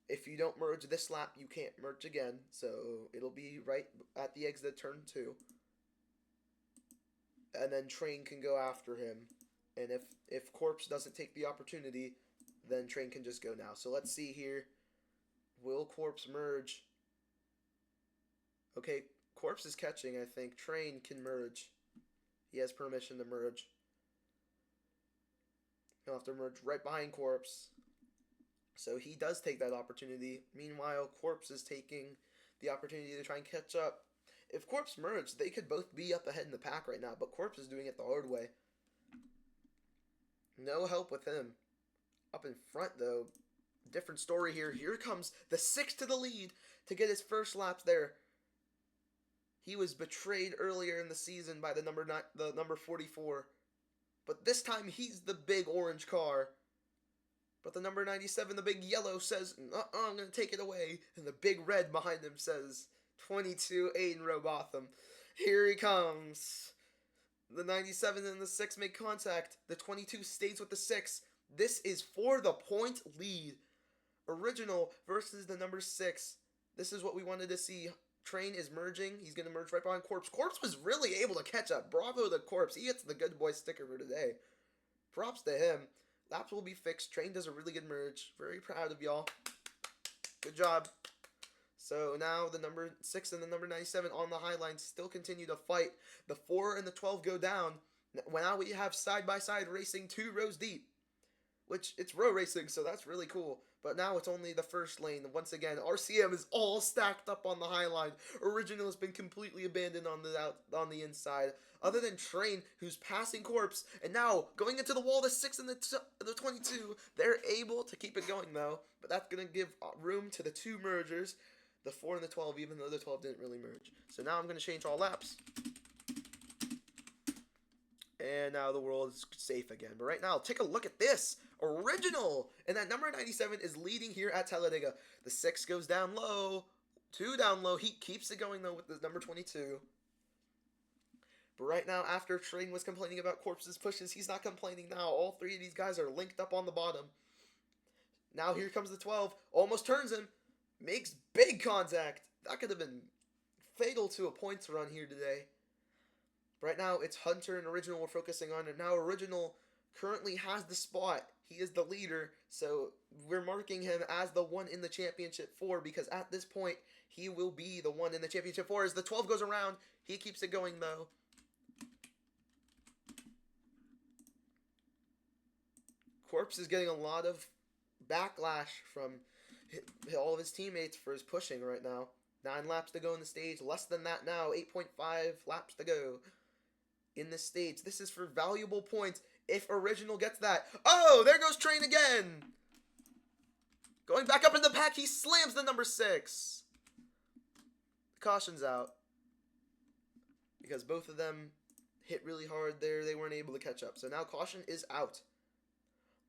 If you don't merge this lap, you can't merge again. So, it'll be right at the exit of turn 2. And then Train can go after him. And if Corpse doesn't take the opportunity, then Train can just go now. So, let's see here. Will Corpse merge? Okay, Corpse is catching, I think. Train can merge. He has permission to merge. He'll have to merge right behind Corpse. So he does take that opportunity. Meanwhile, Corpse is taking the opportunity to try and catch up. If Corpse merged, they could both be up ahead in the pack right now, but Corpse is doing it the hard way. No help with him. Up in front, though, different story here. Here comes the 6 to the lead to get his first laps there. He was betrayed earlier in the season by the number 44. But this time, he's the big orange car. But the number 97, the big yellow, says, I'm going to take it away. And the big red behind him says, 22, Aiden Robotham. Here he comes. The 97 and the 6 make contact. The 22 stays with the 6. This is for the point lead. Original versus the number 6. This is what we wanted to see. Train is merging. He's going to merge right behind Corpse. Corpse was really able to catch up. Bravo to Corpse. He gets the good boy sticker for today. Props to him. Laps will be fixed. Train does a really good merge. Very proud of y'all. Good job. So now the number 6 and the number 97 on the high line still continue to fight. The 4 and the 12 go down. Now we have side-by-side racing 2 rows deep. Which, it's row racing, so that's really cool. But now it's only the first lane. Once again, RCM is all stacked up on the high line. Original has been completely abandoned on the inside. Other than Train, who's passing Corpse. And now, going into the wall, the 6 and the 22. They're able to keep it going, though. But that's going to give room to the 2 mergers. The 4 and the 12, even though the 12 didn't really merge. So now I'm going to change all laps. And now the world is safe again. But right now, take a look at this. Original. And that number 97 is leading here at Talladega. The 6 goes down low. 2 down low. He keeps it going, though, with the number 22. But right now, after Train was complaining about Corpse's pushes, he's not complaining now. All 3 of these guys are linked up on the bottom. Now here comes the 12. Almost turns him. Makes big contact. That could have been fatal to a points run here today. Right now, it's Hunter and Original we're focusing on. And now Original currently has the spot. he is the leader, so we're marking him as the one in the championship 4 because at this point, he will be the one in the championship 4. As the 12 goes around, he keeps it going though. Corpse is getting a lot of backlash from all of his teammates for his pushing right now. 9 laps to go in the stage. Less than that now. 8.5 laps to go in this stage. This is for valuable points if Original gets that. Oh, there goes Train again. Going back up in the pack, he slams the number 6. Caution's out. Because both of them hit really hard there. They weren't able to catch up. So now caution is out.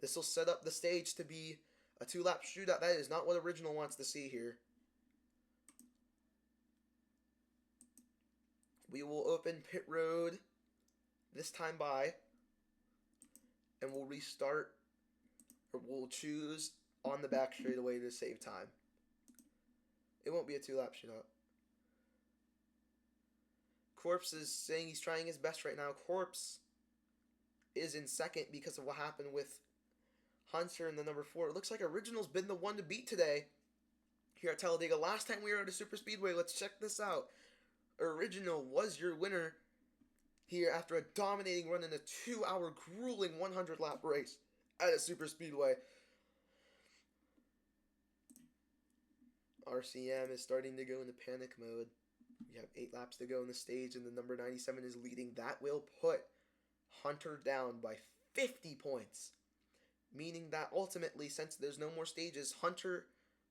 This will set up the stage to be a 2-lap shootout. That is not what Original wants to see here. We will open pit road this time by, and we'll restart, or we'll choose on the back straightaway to save time. It won't be a 2-lap shootout. Corpse is saying he's trying his best right now. Corpse is in second because of what happened with Hunter in the number 4. It looks like Original's been the one to beat today here at Talladega. Last time we were at a super speedway, let's check this out. Original was your winner here after a dominating run in a 2-hour grueling 100-lap race at a super speedway. RCM is starting to go into panic mode. We have 8 laps to go in the stage, and the number 97 is leading. That will put Hunter down by 50 points. Meaning that ultimately, since there's no more stages, Hunter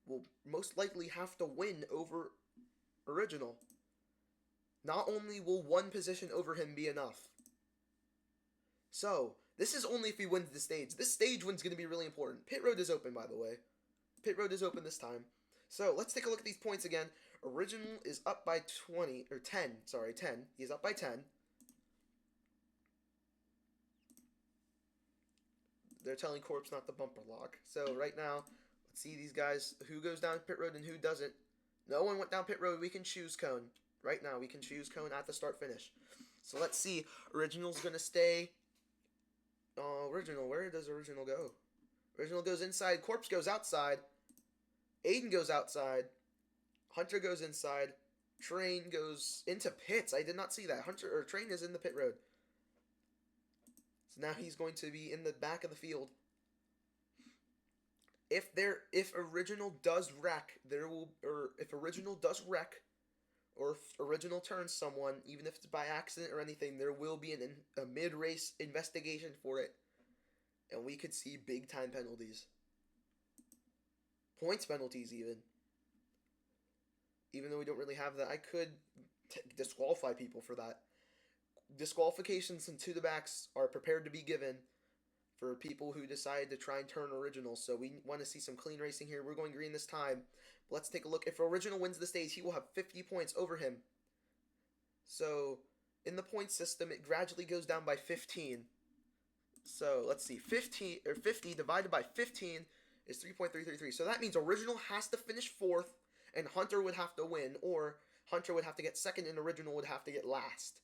will most likely have to win over Original. Not only will one position over him be enough. So, this is only if he wins the stage. This stage win's going to be really important. Pit road is open, by the way. Pit road is open this time. So, let's take a look at these points again. Original is up by 10. He's up by 10. They're telling Corpse not the bumper lock. So right now, let's see these guys, who goes down pit road and who doesn't. No one went down pit road. We can choose cone. Right now, we can choose cone at the start finish. So let's see. Original's going to stay. Original, where does Original go? Original goes inside. Corpse goes outside. Aiden goes outside. Hunter goes inside. Train goes into pits. I did not see that. Train is in the pit road. So now he's going to be in the back of the field. If Original does wreck, if Original turns someone, even if it's by accident or anything, there will be a mid-race investigation for it. And we could see big time penalties. Points penalties even. Even though we don't really have that, I could disqualify people for that. Disqualifications and to the backs are prepared to be given for people who decide to try and turn Original. So we want to see some clean racing here. We're going green this time. Let's take a look. If Original wins the stage, he will have 50 points over him. So in the point system, it gradually goes down by 15. So let's see. 50 divided by 15 is 3.333. So that means Original has to finish 4th and Hunter would have to win, or Hunter would have to get 2nd and Original would have to get last.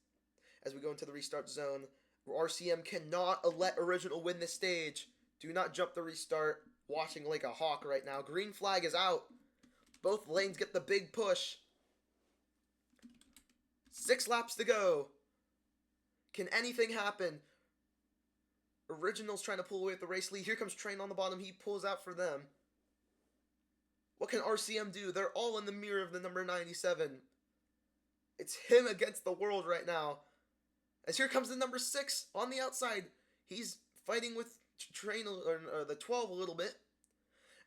As we go into the restart zone, RCM cannot let Original win this stage. Do not jump the restart. Watching like a hawk right now. Green flag is out. Both lanes get the big push. 6 laps to go. Can anything happen? Original's trying to pull away with the race lead. Here comes Train on the bottom. He pulls out for them. What can RCM do? They're all in the mirror of the number 97. It's him against the world right now. As here comes the number 6 on the outside. He's fighting with Train, or the 12 a little bit.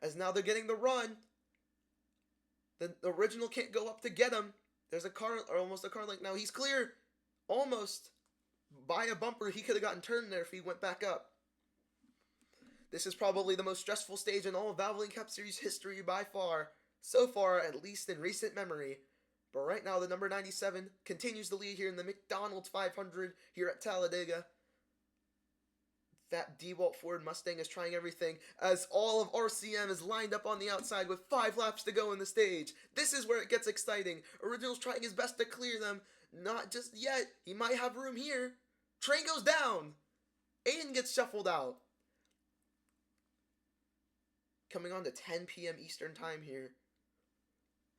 As now they're getting the run. The Original can't go up to get him. There's a car, or almost a car link now. He's clear. Almost. By a bumper. He could have gotten turned there if he went back up. This is probably the most stressful stage in all of Valvoline Cup Series history by far. So far, at least in recent memory. But right now, the number 97 continues to lead here in the Mcdonalds 500 here at Talladega. That DeWalt Ford Mustang is trying everything as all of RCM is lined up on the outside with 5 laps to go in the stage. This is where it gets exciting. Original's trying his best to clear them. Not just yet. He might have room here. Train goes down. Aiden gets shuffled out. coming on to 10 p.m. Eastern time here.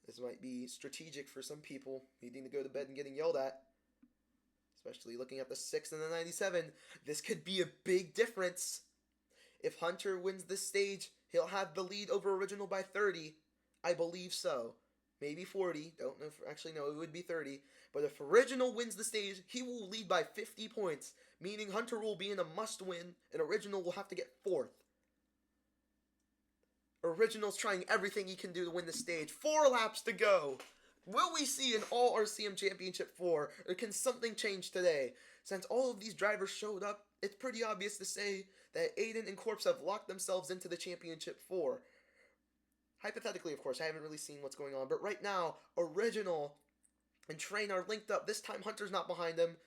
This might be strategic for some people needing to go to bed and getting yelled at. Especially looking at the 6 and the 97. This could be a big difference. If Hunter wins this stage, he'll have the lead over Original by 30. I believe so. Maybe 40. Don't know. Actually, no, it would be 30. But if Original wins the stage, he will lead by 50 points. Meaning Hunter will be in a must-win, and Original will have to get 4th. Original's trying everything he can do to win the stage. 4 laps to go. Will we see an all RCM Championship 4, or can something change today? Since all of these drivers showed up, it's pretty obvious to say that Aiden and Corpse have locked themselves into the Championship 4. Hypothetically, of course, I haven't really seen what's going on, but right now, Original and Train are linked up. This time, Hunter's not behind him.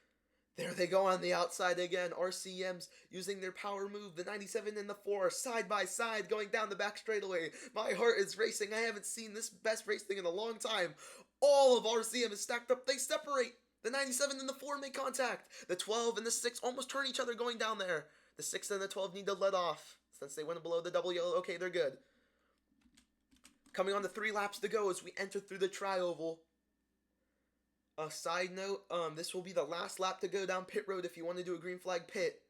There they go on the outside again. RCM's using their power move. The 97 and the 4 side by side going down the back straightaway. My heart is racing. I haven't seen this best racing in a long time. All of RCM is stacked up. They separate. The 97 and the 4 make contact. The 12 and the 6 almost turn each other going down there. The 6 and the 12 need to let off. Since they went below the double yellow, okay, they're good. Coming on to 3 laps to go as we enter through the tri-oval. A side note, this will be the last lap to go down pit road if you want to do a green flag pit.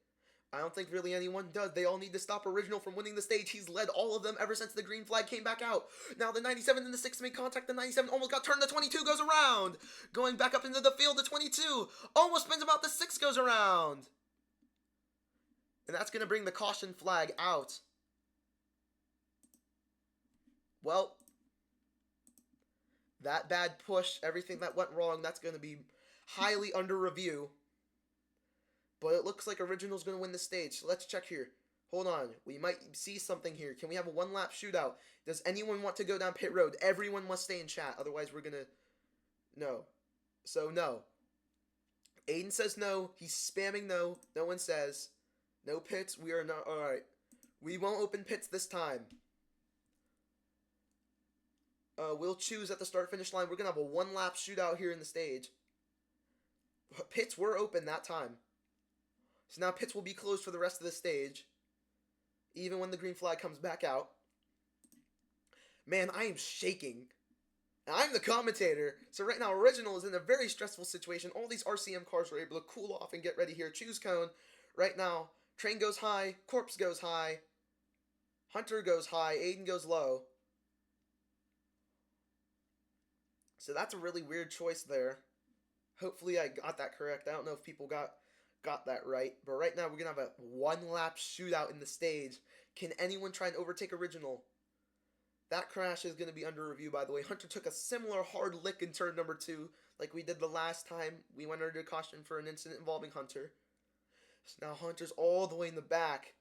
I don't think really anyone does. They all need to stop Original from winning the stage. He's led all of them ever since the green flag came back out. Now the 97 and the 6 make contact. The 97 almost got turned. The 22 goes around. Going back up into the field, the 22 almost spins him out. The 6 goes around. And that's going to bring the caution flag out. Well, that bad push, everything that went wrong, that's going to be highly under review. But it looks like Original's going to win the stage. So let's check here. Hold on. We might see something here. Can we have a 1-lap shootout? Does anyone want to go down pit road? Everyone must stay in chat. Otherwise, we're going to... No. So, no. Aiden says no. He's spamming no. No one says. No pits. We are not... Alright. We won't open pits this time. We'll choose at the start-finish line. We're going to have a 1-lap shootout here in the stage. Pits were open that time. So now pits will be closed for the rest of the stage. Even when the green flag comes back out. Man, I am shaking. Now, I'm the commentator. So right now, Original is in a very stressful situation. All these RCM cars were able to cool off and get ready here. Choose cone. Right now, Train goes high. Corpse goes high. Hunter goes high. Aiden goes low. So that's a really weird choice there. Hopefully I got that correct. I don't know if people got that right. But right now we're going to have a 1-lap shootout in the stage. Can anyone try and overtake Original? That crash is going to be under review, by the way. Hunter took a similar hard lick in turn number 2, like we did the last time we went under caution for an incident involving Hunter. So now Hunter's all the way in the back.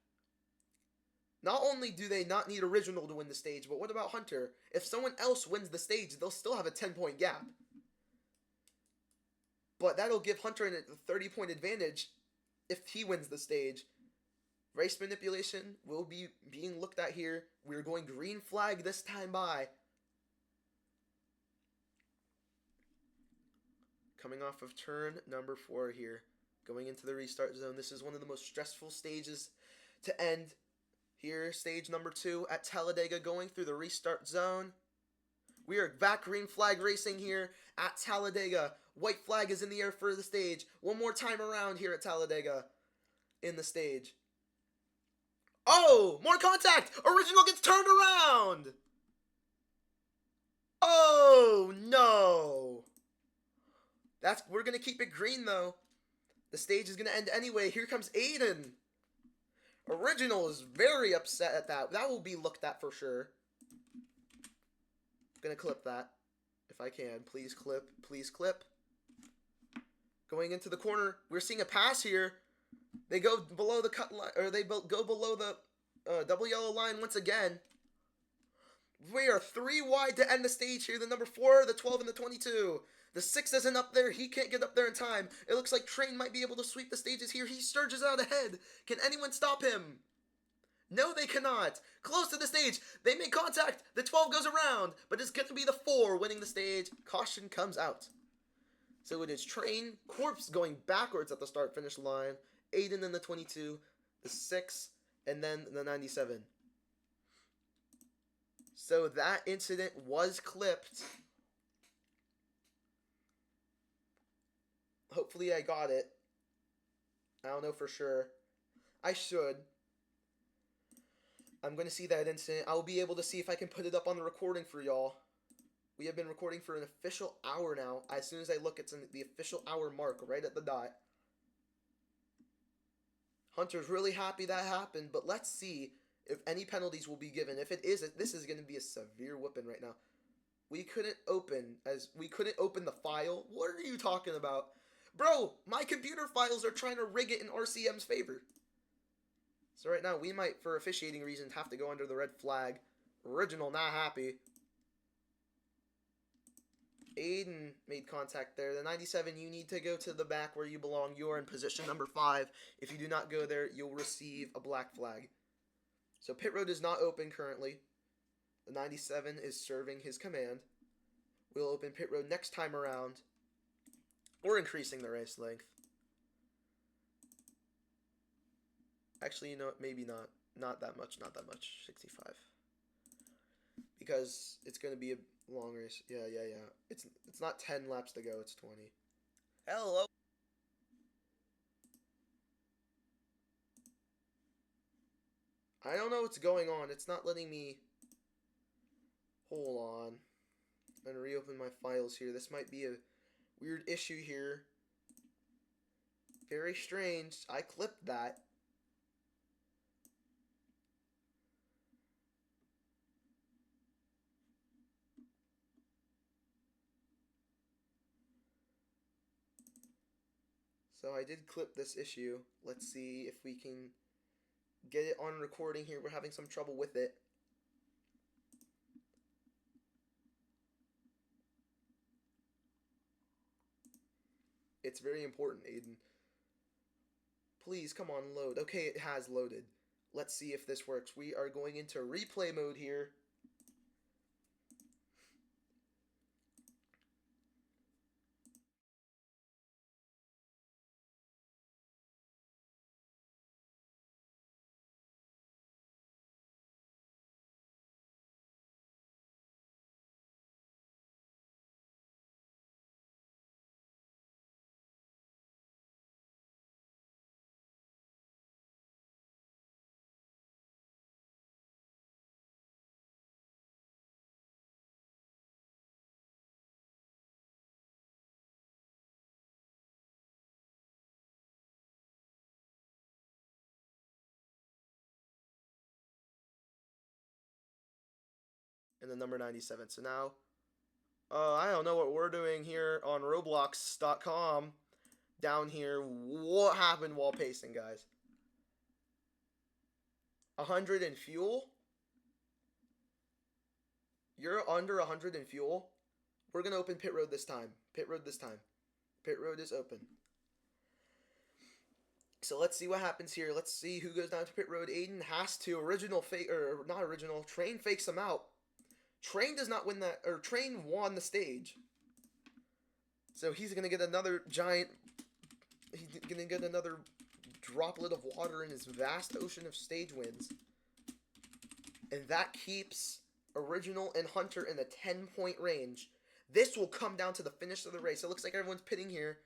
Not only do they not need Original to win the stage, but what about Hunter? If someone else wins the stage, they'll still have a 10-point gap. But that'll give Hunter a 30-point advantage if he wins the stage. Race manipulation will be being looked at here. We're going green flag this time by. Coming off of turn number 4 here. Going into the restart zone. This is one of the most stressful stages to end. Here, stage number 2 at Talladega, going through the restart zone. We are back green flag racing here at Talladega. White flag is in the air for the stage. One more time around here at Talladega in the stage. Oh, more contact. Original gets turned around. Oh, no. We're going to keep it green, though. The stage is going to end anyway. Here comes Aiden. Original is very upset at that. That will be looked at for sure. I'm gonna clip that. If I can. Please clip. Please clip. Going into the corner. We're seeing a pass here. They go below the cut line, or they go below the double yellow line once again. We are 3 wide to end the stage here. The number 4, the 12, and the 22. The 6 isn't up there. He can't get up there in time. It looks like Train might be able to sweep the stages here. He surges out ahead. Can anyone stop him? No, they cannot. Close to the stage. They make contact. The 12 goes around. But it's going to be the 4 winning the stage. Caution comes out. So it is Train, Corpse going backwards at the start-finish line. Aiden in the 22. The 6. And then the 97. So that incident was clipped. Hopefully I got it. I don't know for sure. I should. I'm going to see that incident. I'll be able to see if I can put it up on the recording for y'all. We have been recording for an official hour now. As soon as I look, it's in the official hour mark right at the dot. Hunter's really happy that happened, but let's see if any penalties will be given. If it is, this is going to be a severe whooping right now. We couldn't open the file. What are you talking about? Bro, my computer files are trying to rig it in RCM's favor. So right now, we might, for officiating reasons, have to go under the red flag. Original not happy. Aiden made contact there. The 97, you need to go to the back where you belong. You are in position number 5. If you do not go there, you'll receive a black flag. So pit road is not open currently. The 97 is serving his command. We'll open pit road next time around. We're increasing the race length. Actually, you know what? Maybe not. Not that much. 65. Because it's going to be a long race. Yeah. It's not 10 laps to go. It's 20. Hello. I don't know what's going on. It's not letting me... Hold on. I'm going to reopen my files here. This might be a weird issue here. Very strange. I clipped that. So I did clip this issue. Let's see if we can get it on recording here. We're having some trouble with it. It's very important, Aiden. Please, come on, load. Okay, it has loaded. Let's see if this works. We are going into replay mode here. And the number 97. So now, I don't know what we're doing here on Roblox.com. Down here, what happened while pacing, guys? 100 in fuel? You're under 100 in fuel? We're going to open pit road this time. Pit road this time. Pit road is open. So let's see what happens here. Let's see who goes down to pit road. Aiden has to Train fakes him out. Train does not win that, or Train won the stage. So he's going to get another droplet of water in his vast ocean of stage wins. And that keeps Original and Hunter in the 10-point range. This will come down to the finish of the race. It looks like everyone's pitting here.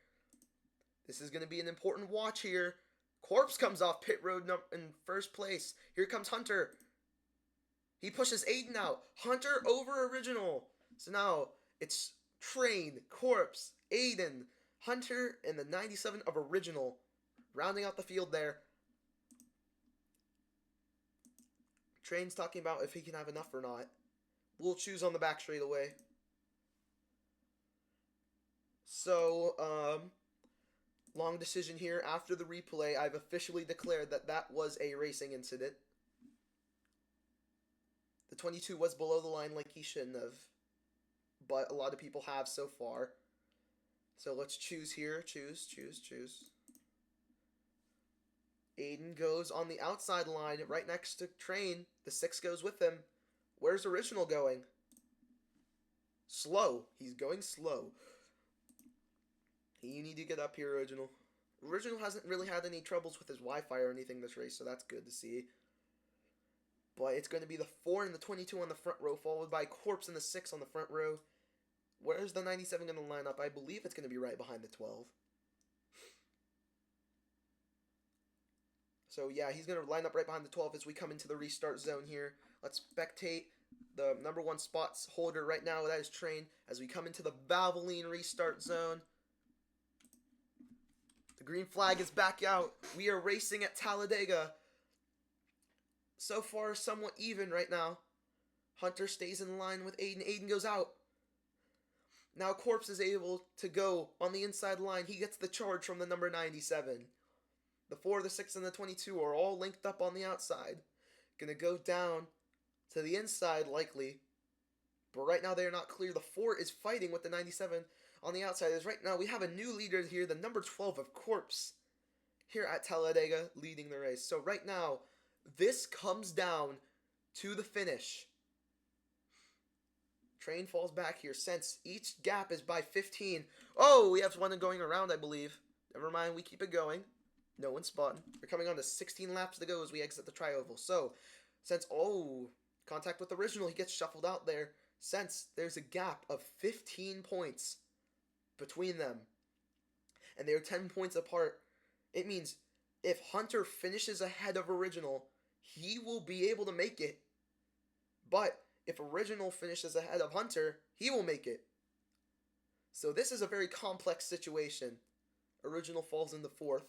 This is going to be an important watch here. Corpse comes off pit road in first place. Here comes Hunter. He pushes Aiden out. Hunter over Original. So now it's Train, Corpse, Aiden, Hunter, and the 97 of Original. Rounding out the field there. Train's talking about if he can have enough or not. We'll choose on the back straight away. So, long decision here. After the replay, I've officially declared that that was a racing incident. The 22 was below the line like he shouldn't have. But a lot of people have so far. So let's choose here. Choose. Aiden goes on the outside line right next to Train. The 6 goes with him. Where's Original going? Slow. He's going slow. You need to get up here, Original. Original hasn't really had any troubles with his Wi-Fi or anything this race, so that's good to see. But it's going to be the 4 and the 22 on the front row, followed by Corpse and the 6 on the front row. Where's the 97 going to line up? I believe it's going to be right behind the 12. So yeah, he's going to line up right behind the 12 as we come into the restart zone here. Let's spectate the number 1 spots holder right now. That is Train as we come into the Valvoline restart zone. The green flag is back out. We are racing at Talladega. So far, somewhat even right now. Hunter stays in line with Aiden. Aiden goes out. Now Corpse is able to go on the inside line. He gets the charge from the number 97. The 4, the 6, and the 22 are all linked up on the outside. Gonna go down to the inside likely. But right now they are not clear. The 4 is fighting with the 97 on the outside. As right now we have a new leader here, the number 12 of Corpse, here at Talladega, leading the race. So right now, this comes down to the finish. Train falls back here since each gap is by 15. Oh, we have one going around, I believe. Never mind, we keep it going. No one's spotting. We're coming on to 16 laps to go as we exit the tri-oval. So, since, contact with Original, he gets shuffled out there. Since there's a gap of 15 points between them, and they're 10 points apart, it means if Hunter finishes ahead of Original, he will be able to make it. But if Original finishes ahead of Hunter, he will make it. So this is a very complex situation. Original falls in the 4th.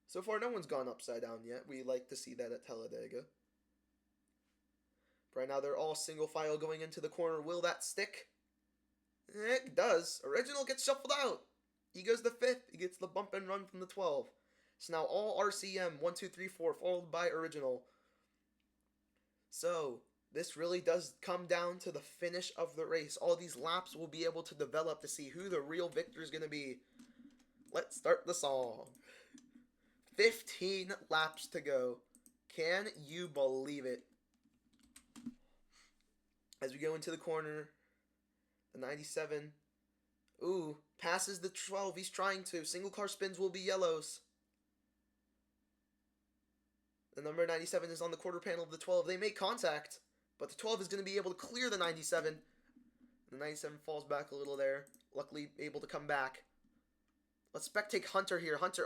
So far, no one's gone upside down yet. We like to see that at Talladega. Right now, they're all single file going into the corner. Will that stick? It does. Original gets shuffled out. He goes to 5th. He gets the bump and run from the 12. So now all RCM, 1, 2, 3, 4, followed by Original. So, this really does come down to the finish of the race. All these laps will be able to develop to see who the real victor is going to be. Let's start the song. 15 laps to go. Can you believe it? As we go into the corner, the 97, passes the 12. He's trying to. Single car spins will be yellows. The number 97 is on the quarter panel of the 12. They make contact, but the 12 is going to be able to clear the 97. The 97 falls back a little there. Luckily, able to come back. Let's spectate Hunter here. Hunter,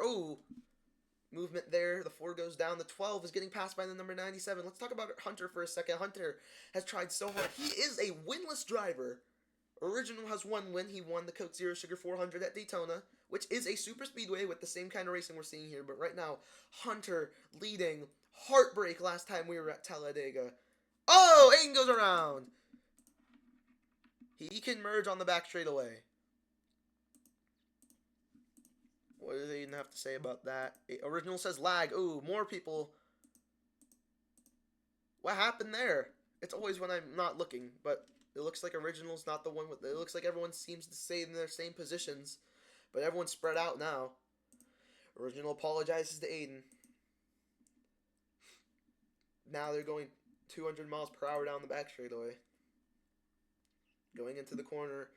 movement there. The 4 goes down. The 12 is getting passed by the number 97. Let's talk about Hunter for a second. Hunter has tried so hard. He is a winless driver. Original has one win. He won the Coke Zero Sugar 400 at Daytona, which is a super speedway with the same kind of racing we're seeing here. But right now, Hunter leading. Heartbreak last time we were at Talladega. Oh, Aiden goes around. He can merge on the back straightaway. What does Aiden have to say about that? Original says lag. Ooh, more people. What happened there? It's always when I'm not looking, but it looks like Original's not the one with... It looks like everyone seems to stay in their same positions, but everyone's spread out now. Original apologizes to Aiden. Now they're going 200 miles per hour down the back straightaway. Going into the corner.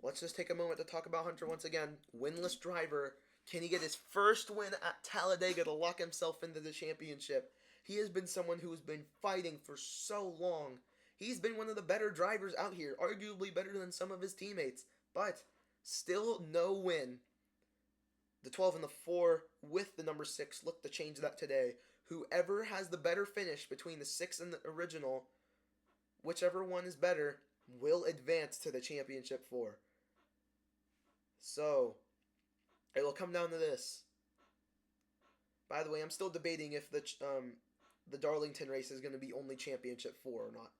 Let's just take a moment to talk about Hunter once again. Winless driver. Can he get his first win at Talladega to lock himself into the championship? He has been someone who has been fighting for so long. He's been one of the better drivers out here, arguably better than some of his teammates, but still no win. The 12 and the 4 with the number 6 look to change that today. Whoever has the better finish between the 6 and the Original, whichever one is better, will advance to the championship 4. So, it will come down to this. By the way, I'm still debating if the Darlington race is going to be only championship 4 or not.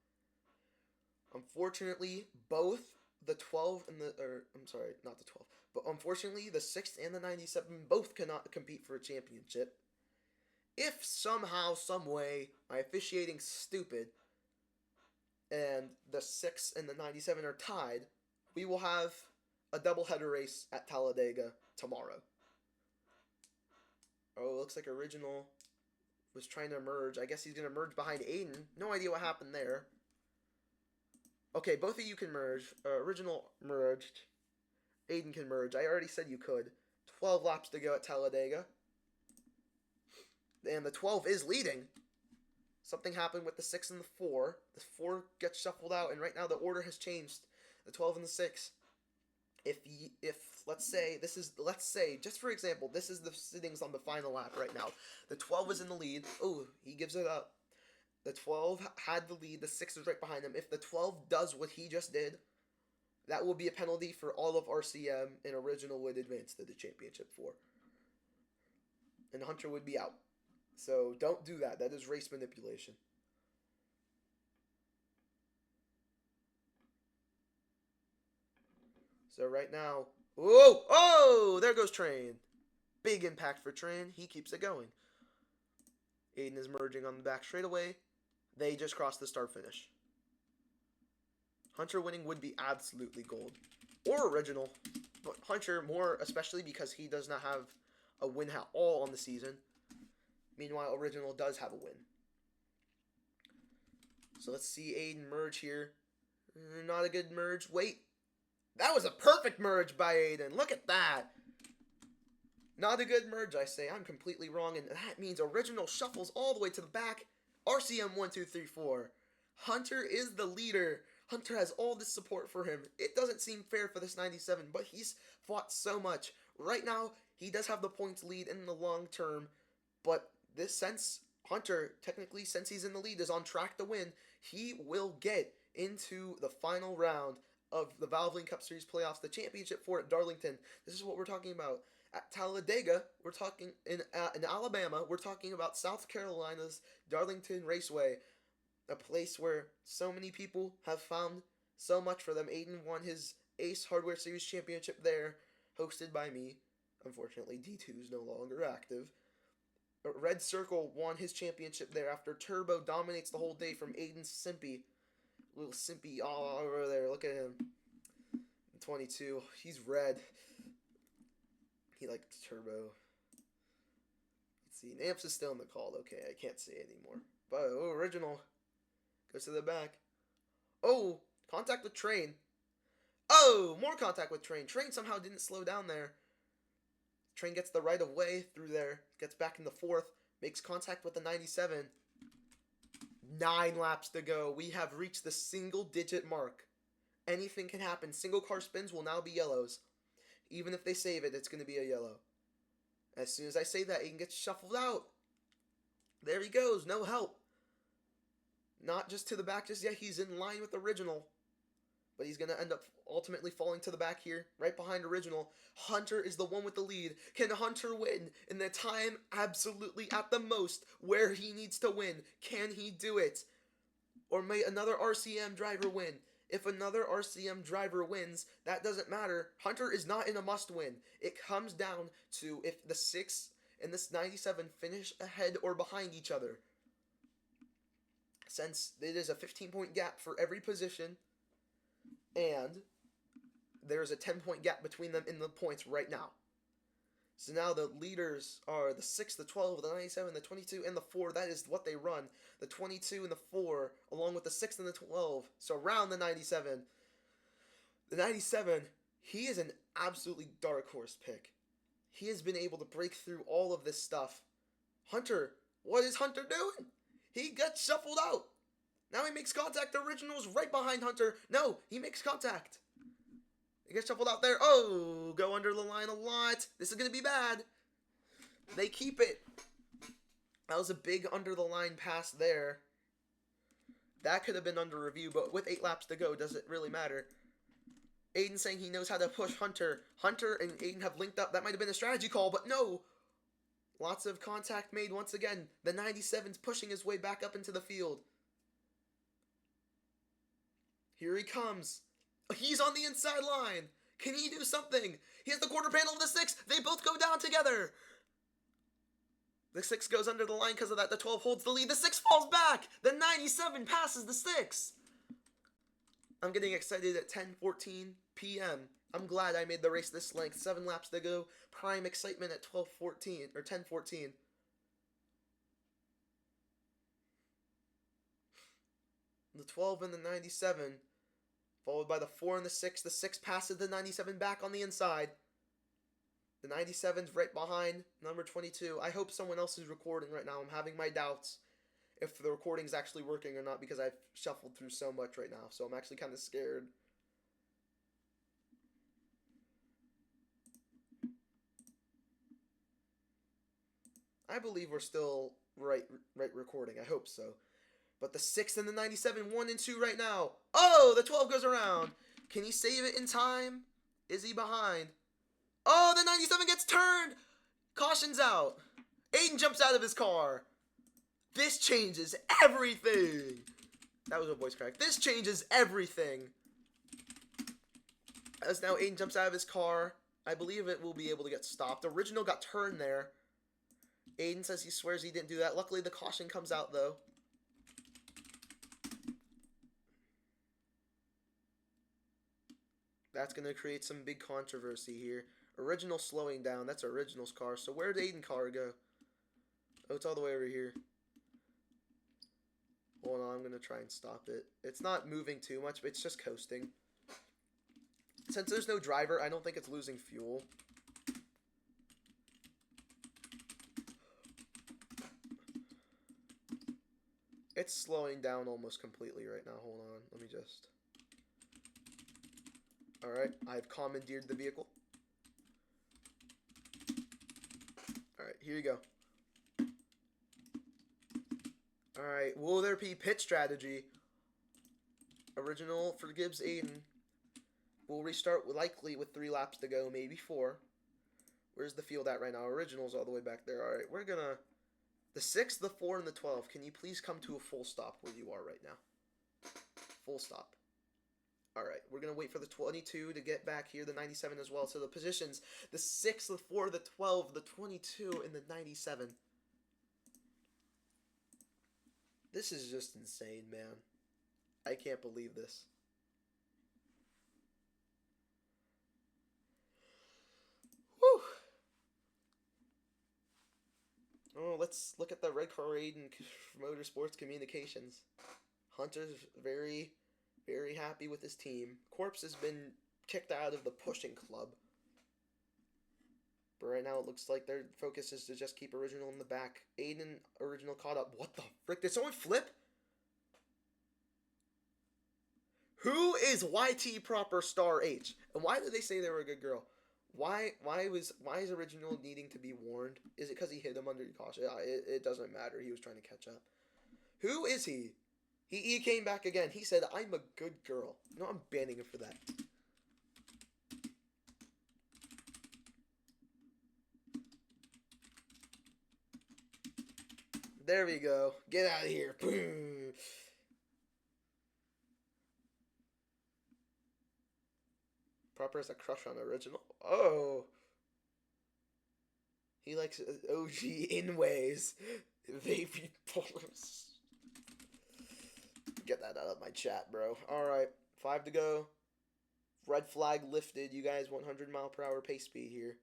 Unfortunately, both the 12 and not the 12, but unfortunately, the 6th and the 97 both cannot compete for a championship. If somehow, some way, my officiating's stupid, and the 6 and the 97 are tied, we will have a doubleheader race at Talladega tomorrow. Oh, it looks like Original was trying to merge. I guess he's going to merge behind Aiden. No idea what happened there. Okay, both of you can merge. Original merged. Aiden can merge. I already said you could. 12 laps to go at Talladega. And the 12 is leading. Something happened with the 6 and the 4. The 4 gets shuffled out, and right now the order has changed. The 12 and the 6. If let's say, just for example, this is the sittings on the final lap right now. The 12 is in the lead. Oh, he gives it up. The 12 had the lead. The 6 is right behind him. If the 12 does what he just did, that will be a penalty for all of RCM, and Original would advance to the championship 4. And Hunter would be out. So don't do that. That is race manipulation. So right now, there goes Train. Big impact for Train. He keeps it going. Aiden is merging on the back straightaway. They just crossed the start finish. Hunter winning would be absolutely gold. Or Original. But Hunter more, especially because he does not have a win at all on the season. Meanwhile, Original does have a win. So let's see Aiden merge here. Not a good merge. Wait. That was a perfect merge by Aiden. Look at that. Not a good merge, I say. I'm completely wrong, and that means Original shuffles all the way to the back. RCM 1, 2, 3, 4. Hunter is the leader. Hunter has all this support for him. It doesn't seem fair for this 97, but he's fought so much. Right now, he does have the points lead in the long term, but Hunter, technically, since he's in the lead, is on track to win. He will get into the final round of the Valvoline Cup Series playoffs, the championship for at Darlington. This is what we're talking about. At Talladega, we're talking in Alabama, we're talking about South Carolina's Darlington Raceway, a place where so many people have found so much for them. Aiden won his Ace Hardware Series championship there, hosted by me. Unfortunately, D2 is no longer active. Red Circle won his championship there after Turbo dominates the whole day from Aiden Simpy. Little Simpy all over there. Look at him. 22. He's red. He liked Turbo. Let's see. Namps is still in the call. Okay, I can't say anymore. But Original goes to the back. Oh, contact with Train. Oh, more contact with Train. Train somehow didn't slow down there. Train gets the right of way through there. Gets back in the 4th. Makes contact with the 97. 9 laps to go. We have reached the single-digit mark. Anything can happen. Single car spins will now be yellows. Even if they save it, it's going to be a yellow. As soon as I say that, Aiden gets shuffled out. There he goes. No help. Not just to the back just yet. He's in line with Original. But he's going to end up ultimately falling to the back here, right behind Original. Hunter is the one with the lead. Can Hunter win in the time absolutely at the most where he needs to win? Can he do it? Or may another RCM driver win? If another RCM driver wins, that doesn't matter. Hunter is not in a must-win. It comes down to if the 6 and this 97 finish ahead or behind each other. Since it is a 15-point gap for every position, and there's a 10-point gap between them in the points right now. So now the leaders are the 6, the 12, the 97, the 22, and the 4. That is what they run. The 22 and the 4, along with the 6 and the 12. So around the 97. The 97, he is an absolutely dark horse pick. He has been able to break through all of this stuff. Hunter, what is Hunter doing? He gets shuffled out. Now he makes contact. The Original's right behind Hunter. No, he makes contact. He gets shuffled out there. Oh, go under the line a lot. This is going to be bad. They keep it. That was a big under the line pass there. That could have been under review, but with 8 laps to go, does it really matter? Aiden saying he knows how to push Hunter. Hunter and Aiden have linked up. That might have been a strategy call, but no. Lots of contact made once again. The 97's pushing his way back up into the field. Here he comes. He's on the inside line. Can he do something? He has the quarter panel of the 6. They both go down together. The 6 goes under the line because of that. The 12 holds the lead. The 6 falls back. The 97 passes the 6. I'm getting excited at 10:14 p.m. I'm glad I made the race this length. 7 laps to go. Prime excitement at 12:14 or 10:14. The 12 and the 97, followed by the 4 and the 6. The 6 passes the 97 back on the inside. The 97's right behind number 22. I hope someone else is recording right now. I'm having my doubts if the recording's actually working or not because I've shuffled through so much right now. So I'm actually kind of scared. I believe we're still right recording. I hope so. But the 6 and the 97, 1 and 2 right now. Oh, the 12 goes around. Can he save it in time? Is he behind? Oh, the 97 gets turned. Caution's out. Aiden jumps out of his car. This changes everything. That was a voice crack. This changes everything. As now Aiden jumps out of his car. I believe it will be able to get stopped. Original got turned there. Aiden says he swears he didn't do that. Luckily, the caution comes out, though. That's going to create some big controversy here. Original slowing down. That's Original's car. So where did Aiden's car go? Oh, it's all the way over here. Hold on, I'm going to try and stop it. It's not moving too much, but it's just coasting. Since there's no driver, I don't think it's losing fuel. It's slowing down almost completely right now. Hold on. Let me just... Alright, I've commandeered the vehicle. Alright, here you go. Alright, will there be pit strategy? Original forgives Aiden. We'll restart likely with 3 laps to go, maybe 4. Where's the field at right now? Original's all the way back there. Alright, we're gonna... The 6, the 4, and the 12. Can you please come to a full stop where you are right now? Full stop. Alright, we're going to wait for the 22 to get back here, the 97 as well. So the positions, the 6, the 4, the 12, the 22, and the 97. This is just insane, man. I can't believe this. Whew. Oh, let's look at the Red Car Aiden Motorsports Communications. Hunter's very happy with his team. Corpse has been kicked out of the pushing club. But right now it looks like their focus is to just keep Original in the back. Aiden, Original caught up. What the frick? Did someone flip? Who is YT Proper Star H? And why did they say they were a good girl? Why is Original needing to be warned? Is it because he hit him under caution? It doesn't matter. He was trying to catch up. Who is he? He came back again. He said, I'm a good girl. No, I'm banning him for that. There we go. Get out of here. Boom. Proper has a crush on Original. Oh. He likes OG in ways. Baby pulls. Get that out of my chat, bro. Alright. 5 to go. Red flag lifted. You guys 100-mile-per-hour pace speed here.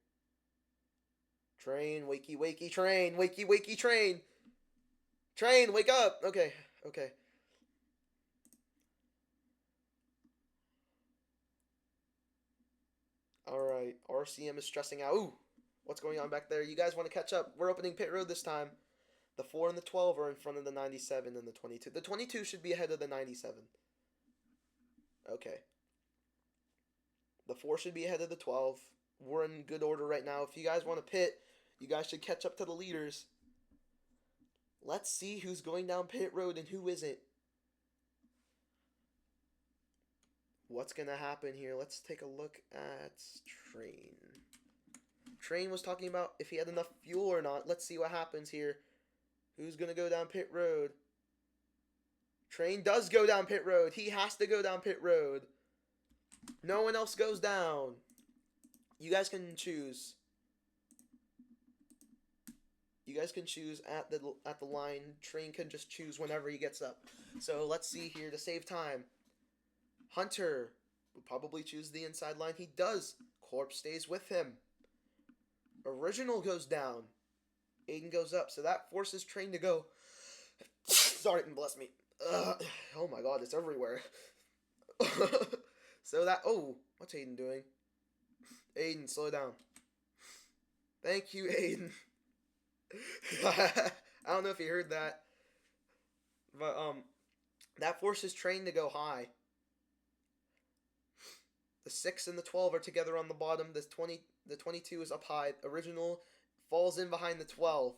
Train. Wakey, wakey, train. Wakey, wakey, train. Train, wake up. Okay. Okay. Alright. RCM is stressing out. Ooh. What's going on back there? You guys want to catch up? We're opening pit road this time. The 4 and the 12 are in front of the 97 and the 22. The 22 should be ahead of the 97. Okay. The 4 should be ahead of the 12. We're in good order right now. If you guys want to pit, you guys should catch up to the leaders. Let's see who's going down pit road and who isn't. What's going to happen here? Let's take a look at Train. Train was talking about if he had enough fuel or not. Let's see what happens here. Who's going to go down pit road? Train does go down pit road. He has to go down pit road. No one else goes down. You guys can choose. You guys can choose at the line. Train can just choose whenever he gets up. So let's see here to save time. Hunter will probably choose the inside line. He does. Corpse stays with him. Original goes down. Aiden goes up. So that forces Train to go. Sorry, bless me. Oh my god, it's everywhere. So that... Oh, what's Aiden doing? Aiden, slow down. Thank you, Aiden. I don't know if you heard that, but that forces Train to go high. The 6 and the 12 are together on the bottom. The 22 is up high. Original falls in behind the 12.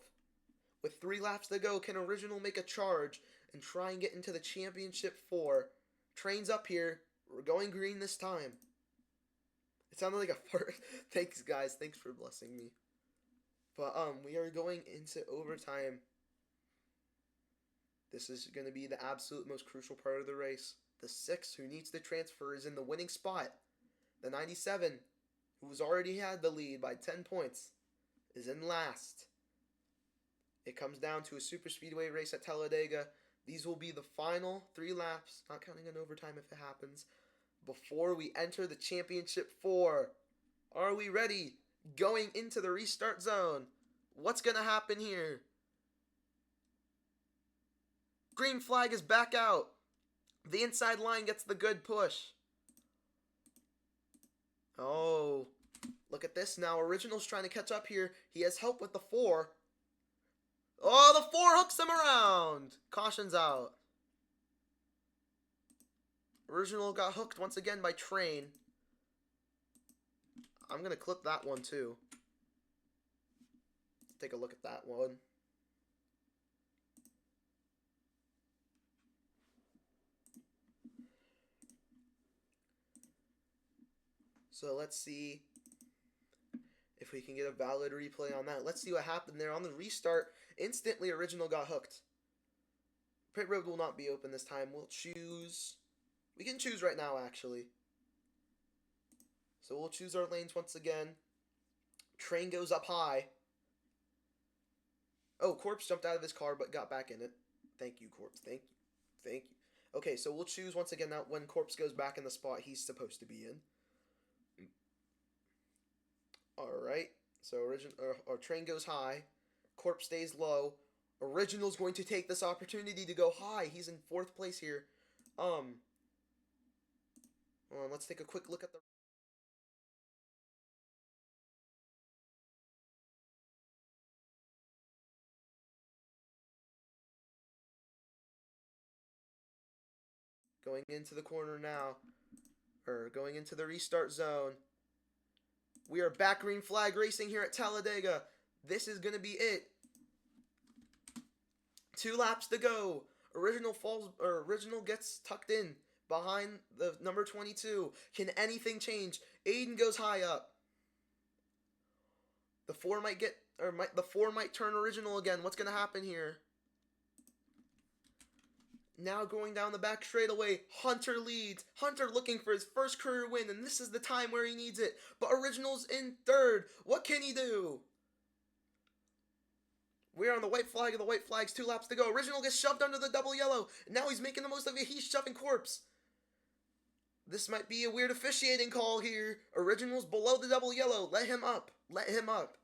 With 3 laps to go, can Original make a charge and try and get into the championship 4? Train's up here. We're going green this time. It sounded like a fart. Thanks, guys. Thanks for blessing me. But we are going into overtime. This is going to be the absolute most crucial part of the race. The 6, who needs to transfer, is in the winning spot. The 97, who's already had the lead by 10 points, is in last. It comes down to a super speedway race at Talladega. These will be the final 3 laps, not counting an overtime if it happens, before we enter the championship 4. Are we ready? Going into the restart zone. What's going to happen here? Green flag is back out. The inside line gets the good push. Oh, look at this now. Original's trying to catch up here. He has help with the 4. Oh, the 4 hooks him around. Caution's out. Original got hooked once again by Train. I'm going to clip that one too. Let's take a look at that one. So let's see if we can get a valid replay on that. Let's see what happened there. On the restart, instantly Original got hooked. Pit road will not be open this time. We'll choose... We can choose right now, actually. So we'll choose our lanes once again. Train goes up high. Oh, Corpse jumped out of his car but got back in it. Thank you, Corpse. Thank you. Thank you. Okay, so we'll choose once again now when Corpse goes back in the spot he's supposed to be in. Alright, so Train goes high. Corpse stays low. Original's going to take this opportunity to go high. He's in 4th place here. Hold on, let's take a quick look at the... Going into the corner now. Going into the restart zone. We are back green flag racing here at Talladega. This is going to be it. 2 laps to go. Original gets tucked in behind the number 22. Can anything change? Aiden goes high up. The 4 might turn Original again. What's going to happen here? Now going down the back straightaway, Hunter leads. Hunter looking for his first career win, and this is the time where he needs it. But Original's in 3rd. What can he do? We're on the white flag of the white flags. 2 laps to go. Original gets shoved under the double yellow. Now he's making the most of it. He's shoving Corpse. This might be a weird officiating call here. Original's below the double yellow. Let him up. Let him up.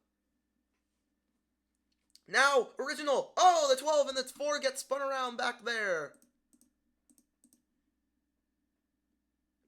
Now, Original. Oh, the 12 and the 4 get spun around back there.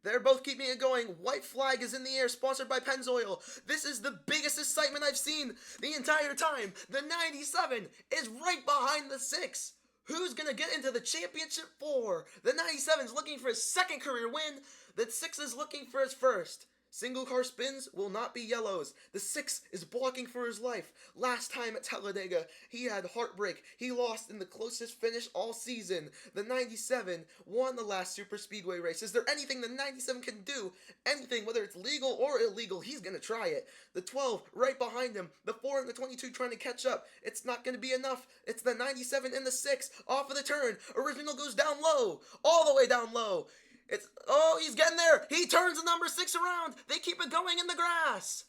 They're both keeping it going. White flag is in the air, sponsored by Pennzoil. This is the biggest excitement I've seen the entire time. The 97 is right behind the 6. Who's going to get into the championship 4? The 97 is looking for his 2nd career win. The 6 is looking for his 1st. Single car spins will not be yellows. The 6 is blocking for his life. Last time at Talladega, he had heartbreak. He lost in the closest finish all season. The 97 won the last super speedway race. Is there anything the 97 can do? Anything, whether it's legal or illegal, he's going to try it. The 12 right behind him. The 4 and the 22 trying to catch up. It's not going to be enough. It's the 97 and the 6 off of the turn. Original goes down low. All the way down low. He's getting there. He turns the number 6 around. They keep it going in the grass.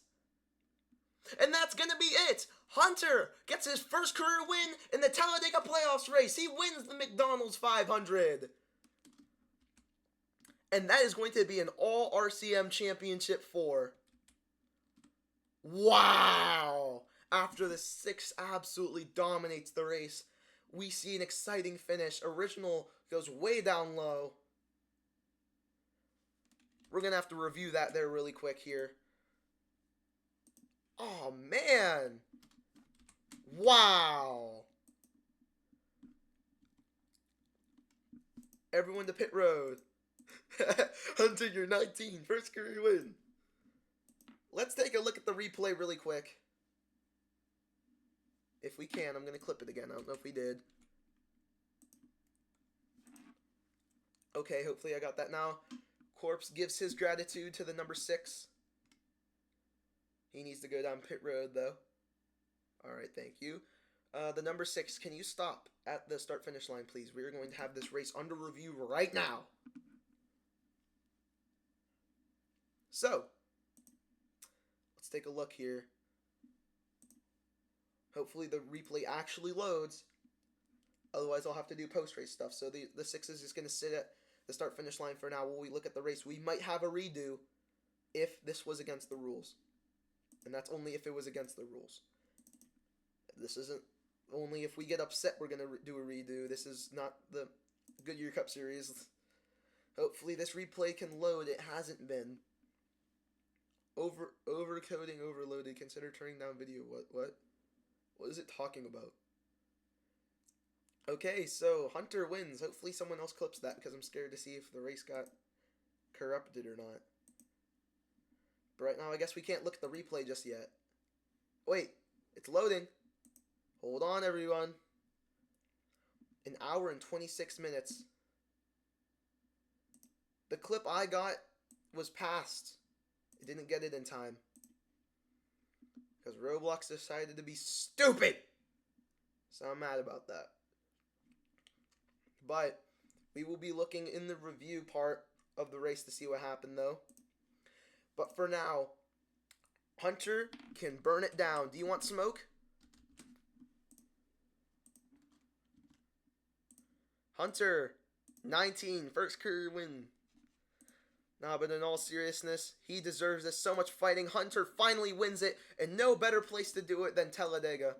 And that's going to be it. Hunter gets his first career win in the Talladega playoffs race. He wins the McDonald's 500. And that is going to be an all RCM championship 4. Wow. After the 6 absolutely dominates the race, we see an exciting finish. Original goes way down low. We're going to have to review that there really quick here. Oh, man. Wow. Everyone to pit road. Hunter, you're 19. First career win. Let's take a look at the replay really quick. If we can, I'm going to clip it again. I don't know if we did. Okay, hopefully I got that now. Corpse gives his gratitude to the number 6. He needs to go down pit road, though. Alright, thank you. The number 6, can you stop at the start-finish line, please? We are going to have this race under review right now. So, let's take a look here. Hopefully the replay actually loads. Otherwise, I'll have to do post-race stuff. So the 6 is just going to sit at the start-finish line for now while we look at the race. We might have a redo if this was against the rules. And that's only if it was against the rules. This isn't only if we get upset we're going to do a redo. This is not the Goodyear Cup Series. Hopefully this replay can load. It hasn't been. Overcoding overloaded. Consider turning down video. What? What is it talking about? Okay, so Hunter wins. Hopefully someone else clips that because I'm scared to see if the race got corrupted or not. But right now I guess we can't look at the replay just yet. Wait, it's loading. Hold on, everyone. 1 hour and 26 minutes. The clip I got was passed. It didn't get it in time. Because Roblox decided to be stupid. So I'm mad about that. But we will be looking in the review part of the race to see what happened, though. But for now, Hunter can burn it down. Do you want smoke? Hunter, 19, first career win. Nah, but in all seriousness, he deserves this. So much fighting. Hunter finally wins it, and no better place to do it than Talladega.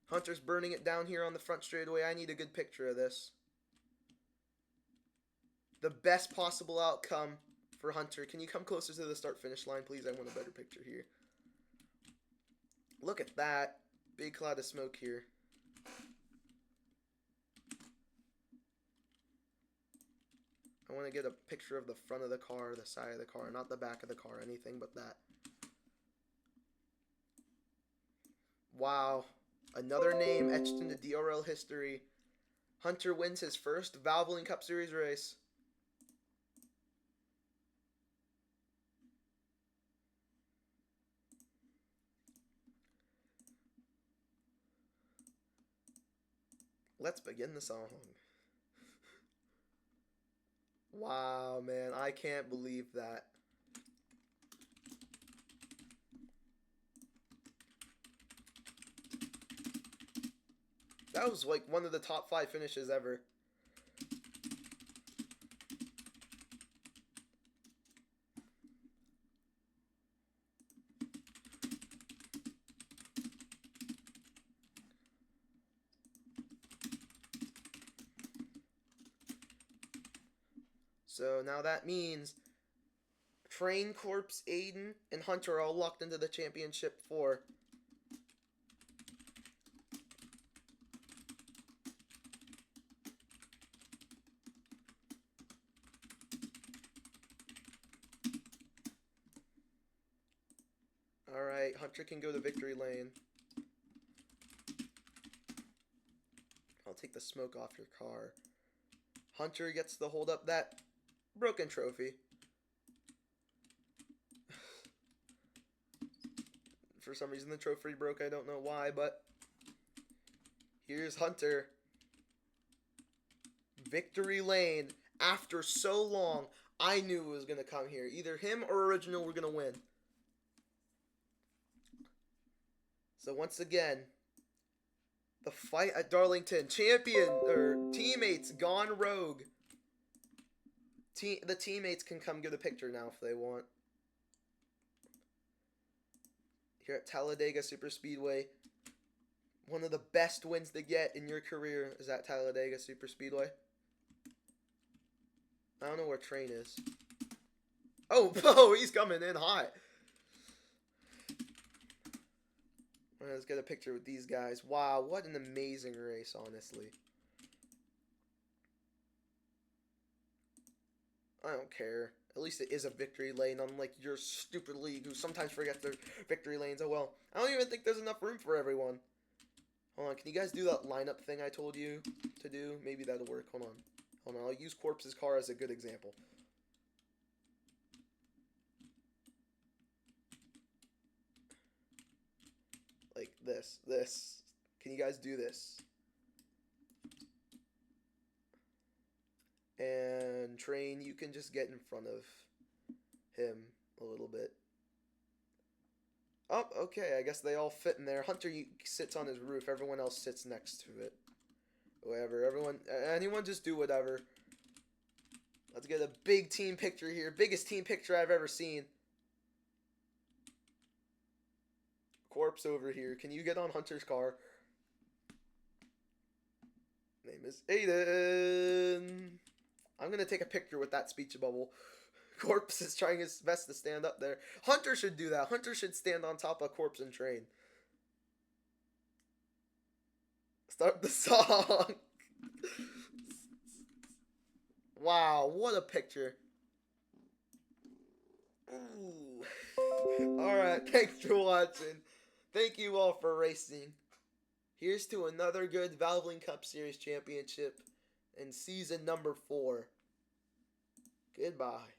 Hunter's burning it down here on the front straightaway. I need a good picture of this. The best possible outcome for Hunter. Can you come closer to the start-finish line, please? I want a better picture here. Look at that. Big cloud of smoke here. I want to get a picture of the front of the car, the side of the car, not the back of the car, anything but that. Wow. Another name etched into DRL history. Hunter wins his first Valvoline Cup Series race. Let's begin the song. Wow, man, I can't believe that. That was like one of the top 5 finishes ever. So now that means Train Corps, Aiden, and Hunter are all locked into the championship 4. Alright, Hunter can go to victory lane. I'll take the smoke off your car. Hunter gets to hold up that broken trophy. For some reason the trophy broke, I don't know why, but here's Hunter. Victory lane. After so long, I knew it was going to come here. Either him or Original were going to win. So once again, the fight at Darlington. Teammates gone rogue. The teammates can come get a picture now if they want. Here at Talladega Superspeedway. One of the best wins to get in your career is at Talladega Super Speedway. I don't know where Train is. Oh, he's coming in hot. Alright, let's get a picture with these guys. Wow, what an amazing race, honestly. I don't care. At least it is a victory lane, unlike your stupid league who sometimes forgets their victory lanes. Oh well. I don't even think there's enough room for everyone. Hold on, can you guys do that lineup thing I told you to do? Maybe that'll work. Hold on, I'll use Corpse's car as a good example. Like this. Can you guys do this? And Train, you can just get in front of him a little bit. Oh, okay, I guess they all fit in there. Hunter sits on his roof, everyone else sits next to it. Whatever, anyone just do whatever. Let's get a big team picture here. Biggest team picture I've ever seen. Corpse over here. Can you get on Hunter's car? Name is Aiden. I'm going to take a picture with that speech bubble. Corpse is trying his best to stand up there. Hunter should do that. Hunter should stand on top of Corpse and Train. Start the song. Wow, what a picture. Ooh. Alright, thanks for watching. Thank you all for racing. Here's to another good Valvoline Cup Series championship in season number 4. Goodbye.